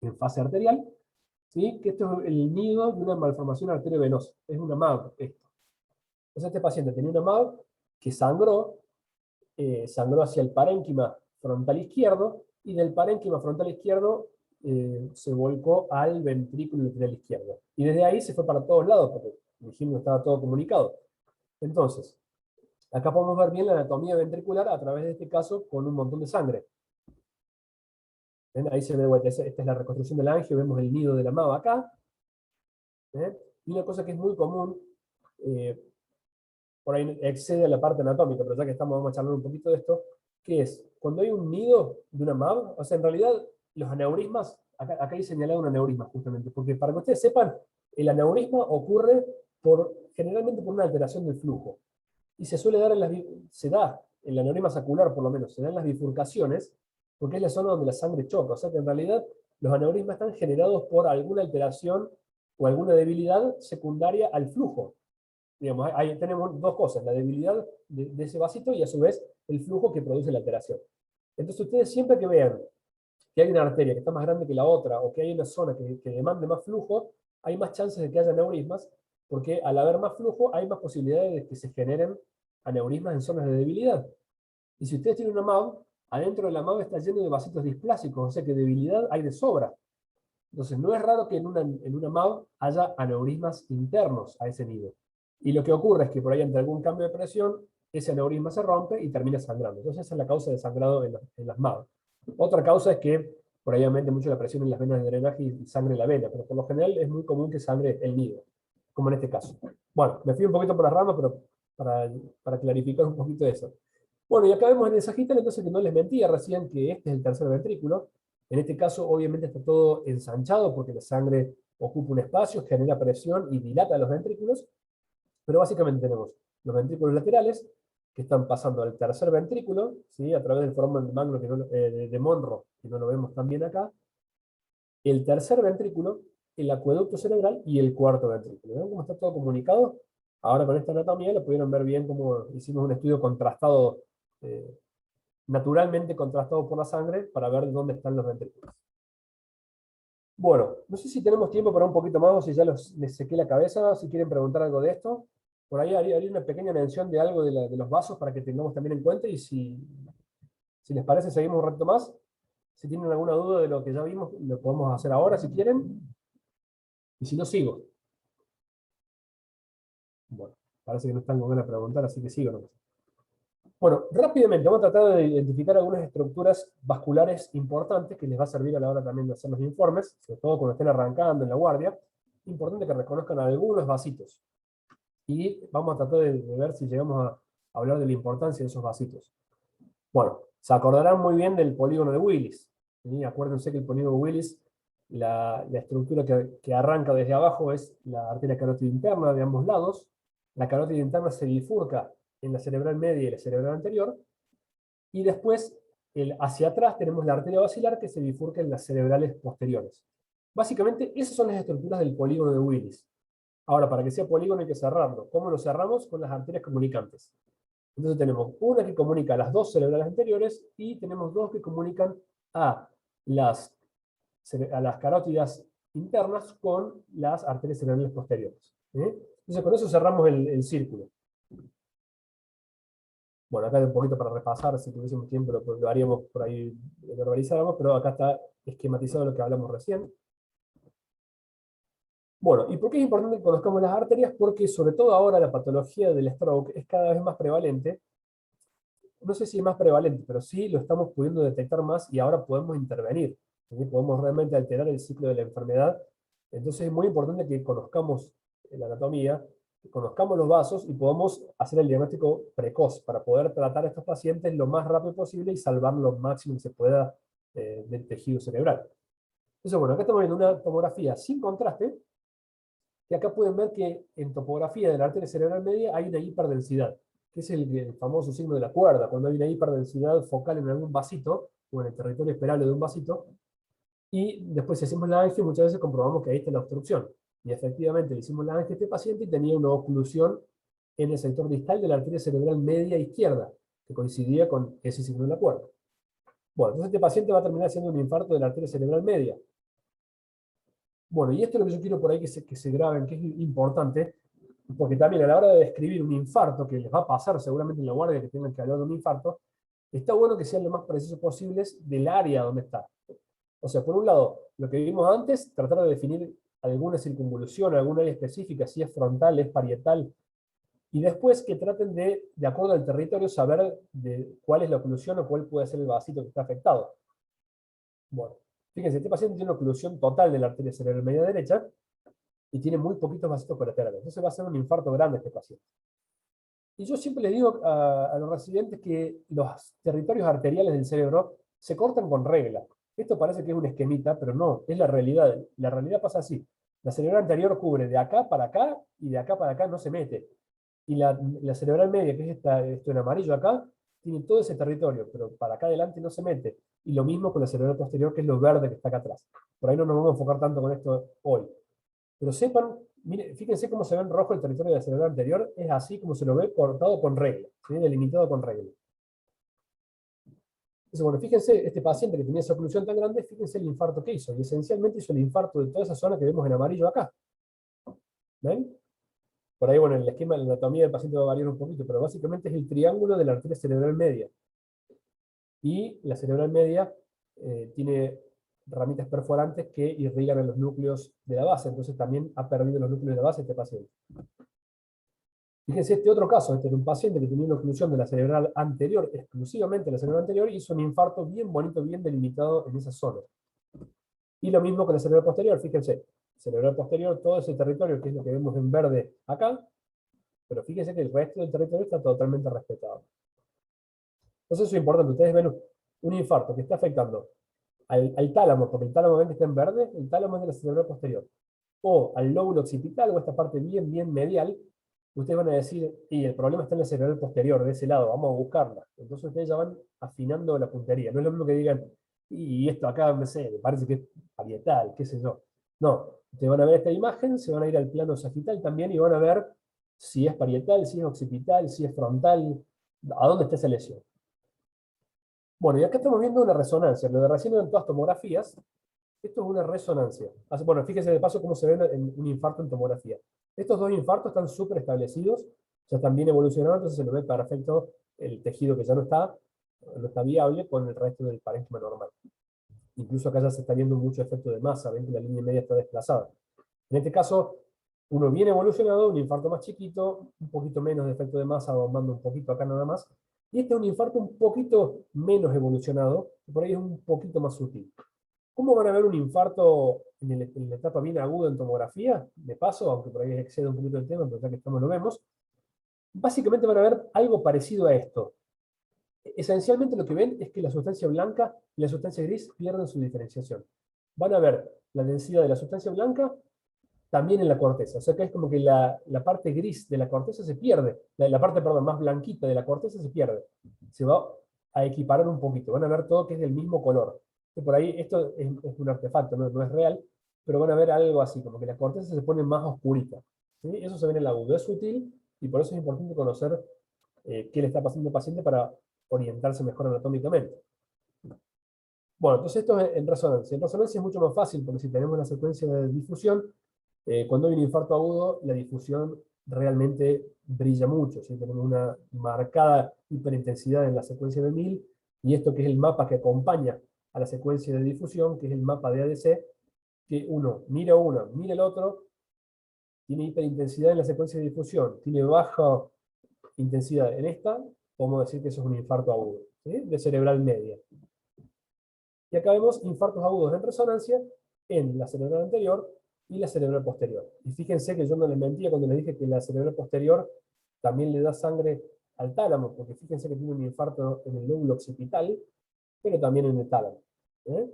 en fase arterial, ¿sí? Que esto es el nido de una malformación arteriovenosa. Es una MAV esto. Entonces este paciente tenía una MAV que sangró hacia el parénquima frontal izquierdo, y del parénquima frontal izquierdo se volcó al ventrículo lateral izquierdo. Y desde ahí se fue para todos lados, porque dijimos que estaba todo comunicado. Entonces, acá podemos ver bien la anatomía ventricular a través de este caso con un montón de sangre. ¿Ven? Ahí se ve, esta es la reconstrucción del angio, vemos el nido de la MAV acá. ¿Ven? Y una cosa que es muy común, por ahí excede a la parte anatómica, pero ya que estamos, vamos a charlar un poquito de esto, que es, cuando hay un nido de una MAV, o sea, en realidad, los aneurismas, acá hay señalado un aneurisma justamente, porque para que ustedes sepan, el aneurisma ocurre generalmente por una alteración del flujo, y se suele dar el aneurisma sacular por lo menos, se da en las bifurcaciones, porque es la zona donde la sangre choca, o sea que en realidad los aneurismas están generados por alguna alteración o alguna debilidad secundaria al flujo. Digamos, ahí tenemos dos cosas, la debilidad de ese vasito y a su vez el flujo que produce la alteración. Entonces ustedes siempre que vean que hay una arteria que está más grande que la otra, o que hay una zona que demande más flujo, hay más chances de que haya aneurismas, porque al haber más flujo hay más posibilidades de que se generen aneurismas en zonas de debilidad. Y si ustedes tienen una MAV, adentro de la MAV está lleno de vasitos displásicos, o sea que debilidad hay de sobra. Entonces no es raro que en una MAV haya aneurismas internos a ese nido. Y lo que ocurre es que por ahí ante algún cambio de presión, ese aneurisma se rompe y termina sangrando. Entonces esa es la causa de sangrado en las MAV. Otra causa es que por ahí aumente mucho la presión en las venas de drenaje y sangre en la vena, pero por lo general es muy común que sangre el nido, como en este caso. Bueno, me fui un poquito por las ramas, pero para clarificar un poquito eso. Bueno, y acá vemos en el sagital, entonces, que no les mentía recién que este es el tercer ventrículo. En este caso, obviamente, está todo ensanchado porque la sangre ocupa un espacio, genera presión y dilata los ventrículos. Pero básicamente tenemos los ventrículos laterales, que están pasando al tercer ventrículo, ¿sí? A través del foramen de Magno, de Monro, que no lo vemos tan bien acá. El tercer ventrículo, el acueducto cerebral y el cuarto ventrículo. ¿Ven cómo está todo comunicado? Ahora con esta anatomía lo pudieron ver bien, como hicimos un estudio contrastado naturalmente contrastado por la sangre para ver dónde están los ventrículos. Bueno, no sé si tenemos tiempo para un poquito más o si ya les sequé la cabeza, si quieren preguntar algo de esto. Por ahí haría una pequeña mención de algo de los vasos para que tengamos también en cuenta y si les parece seguimos un rato más. Si tienen alguna duda de lo que ya vimos, lo podemos hacer ahora si quieren. Y si no, sigo. Bueno, parece que no están con ganas de preguntar, así que sigo nomás. Bueno, rápidamente vamos a tratar de identificar algunas estructuras vasculares importantes que les va a servir a la hora también de hacer los informes, sobre todo cuando estén arrancando en la guardia. Importante que reconozcan algunos vasitos. Y vamos a tratar de ver si llegamos a hablar de la importancia de esos vasitos. Bueno, se acordarán muy bien del polígono de Willis. ¿Sí? Acuérdense que el polígono de Willis, la estructura que arranca desde abajo es la arteria carótida interna de ambos lados. La carótida interna se bifurca en la cerebral media y la cerebral anterior. Y después, hacia atrás, tenemos la arteria basilar que se bifurca en las cerebrales posteriores. Básicamente, esas son las estructuras del polígono de Willis. Ahora, para que sea polígono hay que cerrarlo. ¿Cómo lo cerramos? Con las arterias comunicantes. Entonces tenemos una que comunica a las dos cerebrales anteriores y tenemos dos que comunican a las carótidas internas con las arterias cerebrales posteriores. Entonces con eso cerramos el círculo. Bueno, acá hay un poquito para repasar, si tuviésemos tiempo lo haríamos por ahí, lo verbalizábamos, pero acá está esquematizado lo que hablamos recién. Bueno, ¿y por qué es importante que conozcamos las arterias? Porque sobre todo ahora la patología del stroke es cada vez más prevalente. No sé si es más prevalente, pero sí lo estamos pudiendo detectar más y ahora podemos intervenir. ¿Sí? Podemos realmente alterar el ciclo de la enfermedad. Entonces es muy importante que conozcamos la anatomía, que conozcamos los vasos y podamos hacer el diagnóstico precoz para poder tratar a estos pacientes lo más rápido posible y salvar lo máximo que se pueda del tejido cerebral. Entonces, bueno, acá estamos viendo una tomografía sin contraste, y acá pueden ver que en topografía de la arteria cerebral media hay una hiperdensidad, que es el famoso signo de la cuerda, cuando hay una hiperdensidad focal en algún vasito, o en el territorio esperable de un vasito, y después si hacemos la angio, muchas veces comprobamos que ahí está la obstrucción. Y efectivamente le hicimos la angio a este paciente y tenía una oclusión en el sector distal de la arteria cerebral media izquierda, que coincidía con ese signo de la cuerda. Bueno, entonces este paciente va a terminar siendo un infarto de la arteria cerebral media. Bueno, y esto es lo que yo quiero por ahí que se graben, que es importante, porque también a la hora de describir un infarto, que les va a pasar seguramente en la guardia que tengan que hablar de un infarto, está bueno que sean lo más precisos posibles del área donde está. O sea, por un lado, lo que vimos antes, tratar de definir alguna circunvolución, alguna área específica, si es frontal, es parietal, y después que traten de acuerdo al territorio, saber de cuál es la oclusión o cuál puede ser el vasito que está afectado. Bueno, fíjense, este paciente tiene una oclusión total de la arteria cerebral media derecha, y tiene muy poquitos vasitos colaterales. Entonces va a ser un infarto grande este paciente. Y yo siempre les digo a los residentes que los territorios arteriales del cerebro se cortan con regla. Esto parece que es un esquemita, pero no, es la realidad. La realidad pasa así. La cerebral anterior cubre de acá para acá y de acá para acá no se mete. Y la cerebral media, que es esto en amarillo acá, tiene todo ese territorio, pero para acá adelante no se mete. Y lo mismo con la cerebral posterior, que es lo verde que está acá atrás. Por ahí no nos vamos a enfocar tanto con esto hoy. Pero sepan, miren, fíjense cómo se ve en rojo el territorio de la cerebral anterior, es así como se lo ve cortado con regla, ¿sí? Delimitado con regla. Entonces, bueno, fíjense, este paciente que tenía esa oclusión tan grande, fíjense el infarto que hizo, y esencialmente hizo el infarto de toda esa zona que vemos en amarillo acá. ¿Ven? Por ahí, bueno, el esquema de la anatomía del paciente va a variar un poquito, pero básicamente es el triángulo de la arteria cerebral media. Y la cerebral media tiene ramitas perforantes que irrigan a los núcleos de la base, entonces también ha perdido los núcleos de la base este paciente. Fíjense este otro caso, este era un paciente que tenía una oclusión de la cerebral anterior, exclusivamente la cerebral anterior, y hizo un infarto bien bonito, bien delimitado en esa zona. Y lo mismo con la cerebral posterior, fíjense, cerebral posterior, todo ese territorio que es lo que vemos en verde acá, pero fíjense que el resto del territorio está totalmente respetado. Entonces eso es importante, ustedes ven un infarto que está afectando al tálamo, porque el tálamo ven que está en verde, el tálamo es de la cerebral posterior, o al lóbulo occipital, o esta parte bien, bien medial. Ustedes van a decir, y el problema está en la cerebral posterior, de ese lado, vamos a buscarla. Entonces ustedes ya van afinando la puntería. No es lo mismo que digan, y esto acá, no sé, me parece que es parietal, qué sé yo. No, ustedes van a ver esta imagen, se van a ir al plano sagital también y van a ver si es parietal, si es occipital, si es frontal, a dónde está esa lesión. Bueno, y acá estamos viendo una resonancia. Lo de recién en todas tomografías, esto es una resonancia. Bueno, fíjese de paso cómo se ve en un infarto en tomografía. Estos dos infartos están súper establecidos, ya están bien evolucionados, entonces se lo ve perfecto el tejido que ya no está viable con el resto del parénquima normal. Incluso acá ya se está viendo mucho efecto de masa, ven que la línea media está desplazada. En este caso, uno bien evolucionado, un infarto más chiquito, un poquito menos de efecto de masa, bombando un poquito acá nada más. Y este es un infarto un poquito menos evolucionado, que por ahí es un poquito más sutil. ¿Cómo van a ver un infarto en la etapa bien aguda en tomografía? De paso, aunque por ahí excede un poquito el tema, pero ya que estamos lo vemos. Básicamente van a ver algo parecido a esto. Esencialmente lo que ven es que la sustancia blanca y la sustancia gris pierden su diferenciación. Van a ver la densidad de la sustancia blanca también en la corteza. O sea que es como que la parte gris de la corteza se pierde. La parte, perdón, más blanquita de la corteza se pierde. Se va a equiparar un poquito. Van a ver todo que es del mismo color. Y por ahí esto es un artefacto, no es real, pero van a ver algo así, como que la corteza se pone más oscurita. ¿Sí? Eso se ve en el agudo. Es sutil y por eso es importante conocer qué le está pasando al paciente para orientarse mejor anatómicamente. Bueno, entonces esto es en resonancia. En resonancia es mucho más fácil porque si tenemos la secuencia de difusión, cuando hay un infarto agudo, la difusión realmente brilla mucho. ¿Sí? Tenemos una marcada hiperintensidad en la secuencia de 1000, y esto que es el mapa que acompaña a la secuencia de difusión, que es el mapa de ADC, que uno, mira el otro, tiene hiperintensidad en la secuencia de difusión, tiene baja intensidad en esta, podemos decir que eso es un infarto agudo, ¿sí? De cerebral media. Y acá vemos infartos agudos en resonancia en la cerebral anterior y la cerebral posterior. Y fíjense que yo no les mentía cuando les dije que la cerebral posterior también le da sangre al tálamo, porque fíjense que tiene un infarto en el lóbulo occipital, pero también en el tálamo. ¿Eh?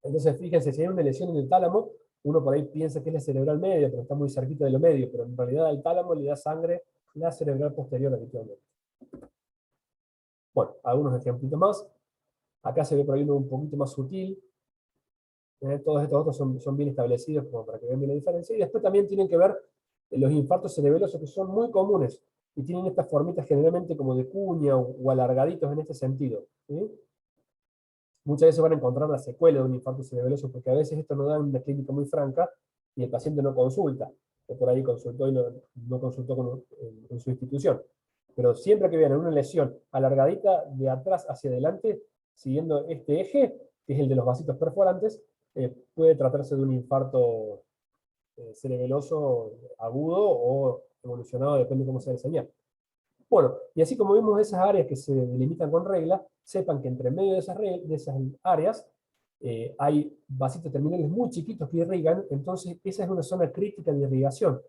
Entonces, fíjense, si hay una lesión en el tálamo, uno por ahí piensa que es la cerebral media, pero está muy cerquita de lo medio, pero en realidad al tálamo le da sangre la cerebral posterior habitualmente. Bueno, algunos ejemplitos más. Acá se ve por ahí uno un poquito más sutil. Todos estos otros son bien establecidos como para que vean bien la diferencia. Y después también tienen que ver los infartos cerebelosos, que son muy comunes y tienen estas formitas generalmente como de cuña o alargaditos en este sentido. ¿Sí? Muchas veces van a encontrar la secuela de un infarto cerebeloso, porque a veces esto no da una clínica muy franca y el paciente no consulta, o por ahí consultó y no consultó en su institución. Pero siempre que vean una lesión alargadita de atrás hacia adelante, siguiendo este eje, que es el de los vasitos perforantes, puede tratarse de un infarto cerebeloso agudo o evolucionado, depende de cómo se enseñar. Bueno, y así como vimos esas áreas que se delimitan con regla, sepan que entre medio de esas áreas hay vasitos terminales muy chiquitos que irrigan, entonces esa es una zona crítica de irrigación.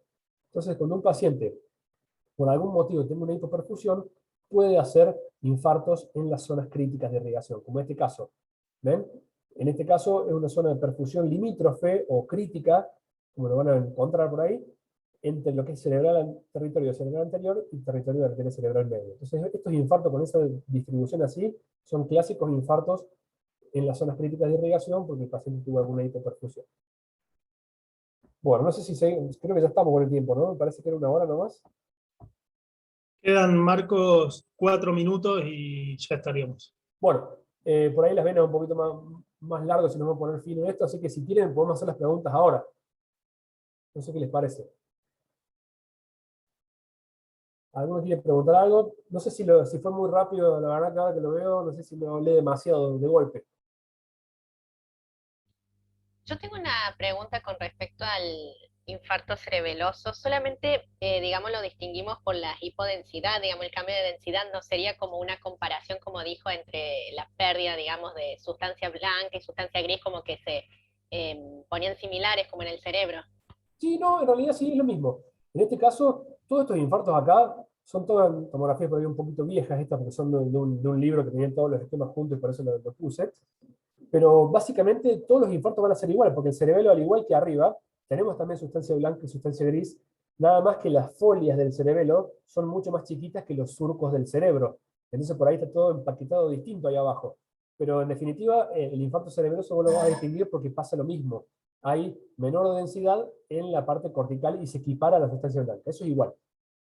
Entonces, cuando un paciente, por algún motivo, tenga una hipoperfusión, puede hacer infartos en las zonas críticas de irrigación, como este caso. ¿Ven? En este caso es una zona de perfusión limítrofe o crítica, como lo van a encontrar por ahí, entre lo que es territorio cerebral anterior y territorio de la arteria cerebral media. Entonces, estos infartos con esa distribución así son clásicos infartos en las zonas críticas de irrigación porque el paciente tuvo alguna hipoperfusión. Bueno, no sé si creo que ya estamos con el tiempo, ¿no? Me parece que era una hora nomás. Quedan, Marcos, 4 minutos y ya estaríamos. Bueno, por ahí las venas un poquito más largas si nos vamos a poner fino en esto, así que si quieren podemos hacer las preguntas ahora. No sé qué les parece. ¿Alguno quiere preguntar algo? No sé si fue muy rápido, la verdad que ahora que lo veo, no sé si lo hablé demasiado de golpe. Yo tengo una pregunta con respecto al infarto cerebeloso. Solamente, digamos, lo distinguimos por la hipodensidad, digamos, el cambio de densidad no sería como una comparación, como dijo, entre la pérdida, digamos, de sustancia blanca y sustancia gris, como que se ponían similares como en el cerebro. Sí, no, en realidad sí es lo mismo. En este caso, todos estos infartos acá son todas tomografías por ahí un poquito viejas, estas porque son de un libro que tenían todos los esquemas juntos y por eso lo puse. Pero básicamente todos los infartos van a ser iguales, porque el cerebelo, al igual que arriba, tenemos también sustancia blanca y sustancia gris, nada más que las folias del cerebelo son mucho más chiquitas que los surcos del cerebro. Entonces por ahí está todo empaquetado distinto ahí abajo. Pero en definitiva, el infarto cerebeloso vos lo vas a distinguir porque pasa lo mismo. Hay menor densidad en la parte cortical y se equipara a la sustancia blanca. Eso es igual.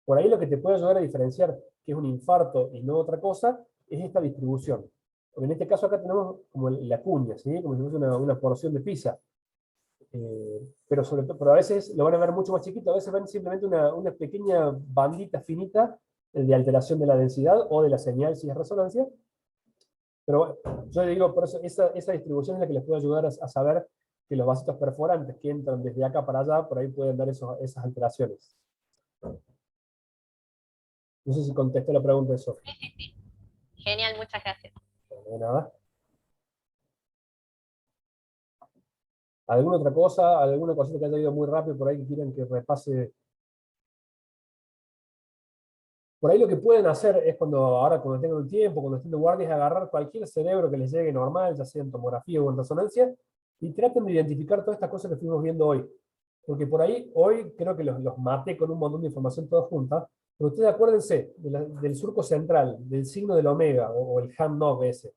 Por ahí lo que te puede ayudar a diferenciar que es un infarto y no otra cosa es esta distribución. Porque en este caso acá tenemos como la cuña, ¿sí? Como si fuese una porción de pizza. Pero, pero a veces lo van a ver mucho más chiquito, a veces ven simplemente una pequeña bandita finita de alteración de la densidad o de la señal si es resonancia. Pero bueno, yo le digo, por eso esa distribución es la que les puede ayudar a saber que los vasitos perforantes que entran desde acá para allá, por ahí pueden dar esas alteraciones. No sé si contesté la pregunta de Sofía. Sí, sí, sí. Genial, muchas gracias. No hay nada. ¿Alguna otra cosa? ¿Alguna cosita que haya ido muy rápido por ahí que quieran que repase? Por ahí lo que pueden hacer es ahora cuando tengan un tiempo, cuando estén de guardia, es agarrar cualquier cerebro que les llegue normal, ya sea en tomografía o en resonancia, y traten de identificar todas estas cosas que estuvimos viendo hoy. Porque por ahí, hoy creo que los maté con un montón de información toda junta, pero ustedes acuérdense del surco central, del signo del omega, o el HAM-NOG ese,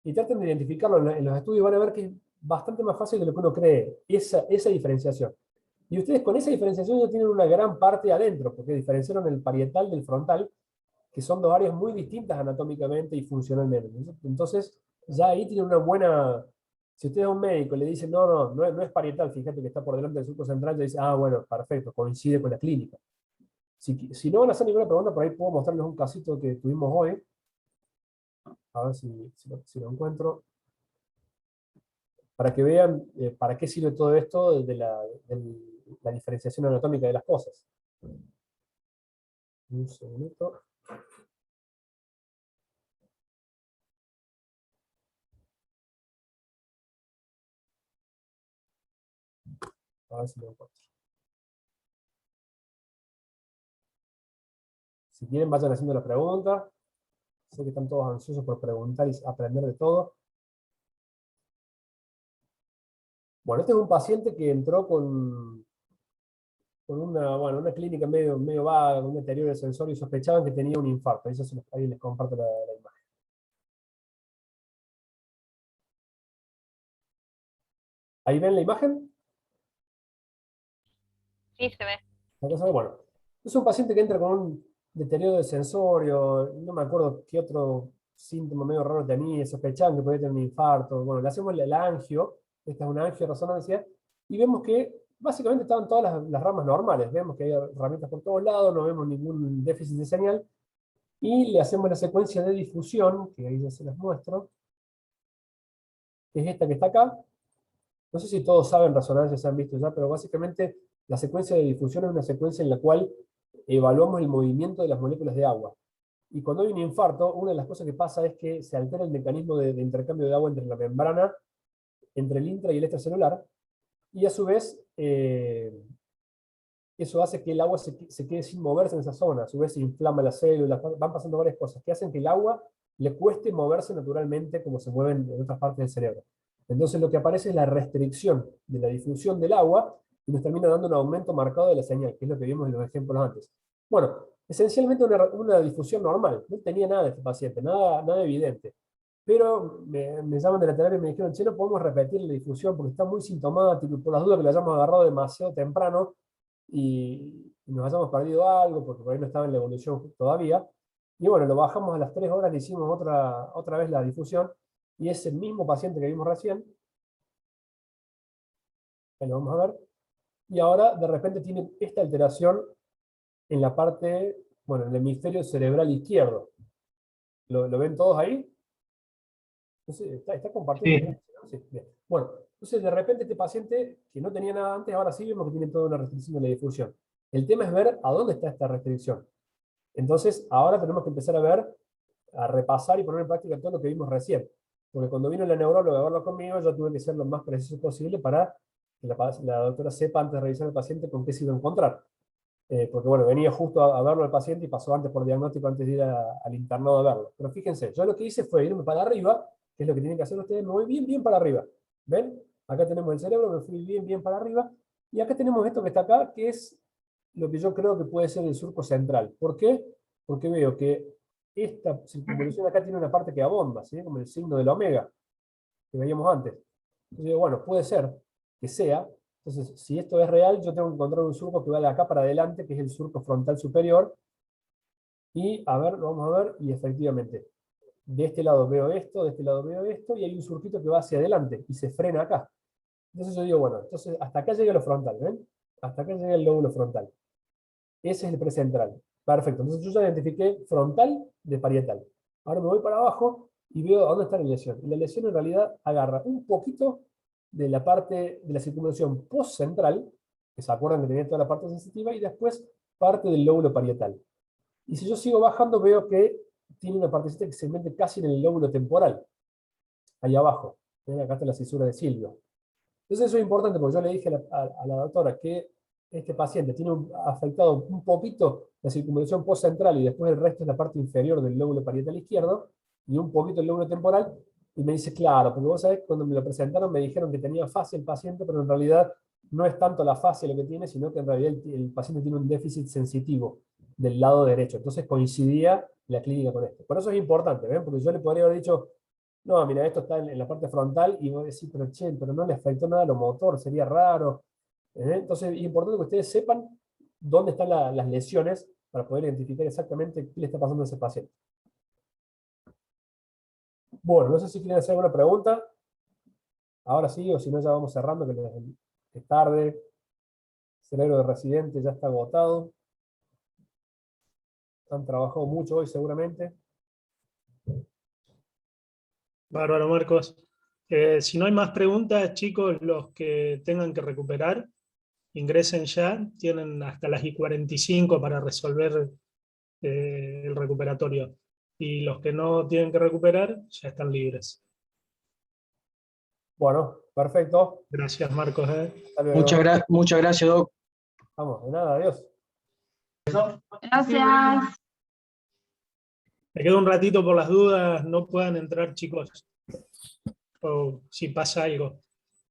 y traten de identificarlo en los estudios, van a ver que es bastante más fácil de lo que uno cree, esa diferenciación. Y ustedes con esa diferenciación ya tienen una gran parte adentro, porque diferenciaron el parietal del frontal, que son dos áreas muy distintas anatómicamente y funcionalmente. Entonces, ya ahí tienen una buena... Si usted es un médico y le dice, no es parietal, fíjate que está por delante del surco central, ya dice, bueno, perfecto, coincide con la clínica. Si no van a hacer ninguna pregunta, por ahí puedo mostrarles un casito que tuvimos hoy. A ver si lo encuentro. Para que vean para qué sirve todo esto de la diferenciación anatómica de las cosas. Un segundito. A ver si lo encuentro. Si quieren, vayan haciendo la pregunta. Sé que están todos ansiosos por preguntar y aprender de todo. Bueno, este es un paciente que entró con una clínica medio vaga, con un deterioro del sensor y sospechaban que tenía un infarto. Ahí les comparto la imagen. ¿Ahí ven la imagen? Sí, se ve. Bueno, es un paciente que entra con un deterioro del sensorio, no me acuerdo qué otro síntoma medio raro tenía, sospechaban que podía tener un infarto. Bueno, le hacemos la angio, esta es una angioresonancia, y vemos que básicamente estaban todas las ramas normales. Vemos que hay herramientas por todos lados, no vemos ningún déficit de señal, y le hacemos la secuencia de difusión, que ahí ya se las muestro, que es esta que está acá. No sé si todos saben resonancias, se han visto ya, pero básicamente la secuencia de difusión es una secuencia en la cual evaluamos el movimiento de las moléculas de agua. Y cuando hay un infarto, una de las cosas que pasa es que se altera el mecanismo de intercambio de agua entre la membrana, entre el intra y el extracelular, y a su vez eso hace que el agua se quede sin moverse en esa zona. A su vez se inflama las células, van pasando varias cosas que hacen que el agua le cueste moverse naturalmente como se mueven en otras partes del cerebro. Entonces lo que aparece es la restricción de la difusión del agua y nos termina dando un aumento marcado de la señal, que es lo que vimos en los ejemplos antes. Bueno, esencialmente una difusión normal, no tenía nada de este paciente, nada evidente. Pero me llaman de la terapia y me dijeron, che, no podemos repetir la difusión porque está muy sintomático y por las dudas que lo hayamos agarrado demasiado temprano y nos hayamos perdido algo porque por ahí no estaba en la evolución todavía. Y bueno, lo bajamos a las 3 horas, le hicimos otra vez la difusión y es el mismo paciente que vimos recién. Ahí lo vamos a ver. Y ahora de repente tiene esta alteración en la parte, bueno, en el hemisferio cerebral izquierdo. ¿Lo ven todos ahí? Entonces, está compartiendo. Sí. Sí, bien. Bueno, entonces de repente este paciente que no tenía nada antes, ahora sí vemos que tiene toda una restricción de la difusión. El tema es ver a dónde está esta restricción. Entonces, ahora tenemos que empezar a repasar y poner en práctica todo lo que vimos recién. Porque cuando vino la neuróloga a verlo conmigo, yo tuve que ser lo más preciso posible para que la doctora sepa antes de revisar al paciente con qué se iba a encontrar. Porque bueno, venía justo a verlo al paciente y pasó antes por diagnóstico antes de ir al internado a verlo. Pero fíjense, yo lo que hice fue irme para arriba, que es lo que tienen que hacer ustedes, me voy bien para arriba. ¿Ven? Acá tenemos el cerebro, me fui bien para arriba. Y acá tenemos esto que está acá, que es lo que yo creo que puede ser el surco central. ¿Por qué? Porque veo que esta circunvolución acá tiene una parte que abonda, ¿sí? Como el signo del omega, que veíamos antes. Entonces digo, bueno, puede ser que sea. Entonces, si esto es real, yo tengo que encontrar un surco que va de acá para adelante, que es el surco frontal superior. Y, a ver, lo vamos a ver, y efectivamente, de este lado veo esto, de este lado veo esto, y hay un surquito que va hacia adelante y se frena acá. Entonces yo digo, bueno, entonces hasta acá llega lo frontal, ¿ven? Hasta acá llega el lóbulo frontal. Ese es el precentral. Perfecto, entonces yo ya identifiqué frontal de parietal. Ahora me voy para abajo y veo dónde está la lesión. Y la lesión en realidad agarra un poquito de la parte de la circunvalación postcentral, que se acuerdan que tenía toda la parte sensitiva, y después parte del lóbulo parietal. Y si yo sigo bajando, veo que tiene una partecita que se mete casi en el lóbulo temporal, ahí abajo. ¿Ven? Acá está la cisura de Silvio. Entonces eso es importante porque yo le dije a la doctora que este paciente tiene afectado un poquito la circunvalación postcentral y después el resto es la parte inferior del lóbulo parietal izquierdo y un poquito el lóbulo temporal. Y me dice, claro, porque vos sabés, cuando me lo presentaron me dijeron que tenía fascia el paciente, pero en realidad no es tanto la fascia lo que tiene, sino que en realidad el paciente tiene un déficit sensitivo del lado derecho. Entonces coincidía la clínica con esto. Por eso es importante, ¿ven? Porque yo le podría haber dicho, no, mira, esto está en la parte frontal, y vos decís, pero che, pero no le afectó nada a lo motor, sería raro. Entonces es importante que ustedes sepan dónde están las lesiones para poder identificar exactamente qué le está pasando a ese paciente. Bueno, no sé si quieren hacer alguna pregunta. Ahora sí, o si no ya vamos cerrando, que es tarde. El cerebro de residente ya está agotado. Han trabajado mucho hoy seguramente. Bárbaro, Marcos. Si no hay más preguntas, chicos, los que tengan que recuperar, ingresen ya. Tienen hasta las y 45 para resolver el recuperatorio. Y los que no tienen que recuperar, ya están libres. Bueno, perfecto. Gracias, Marcos. Hasta luego. Muchas gracias, Doc. Vamos, de nada, adiós. Gracias. Me quedo un ratito por las dudas, no puedan entrar, chicos. O si pasa algo.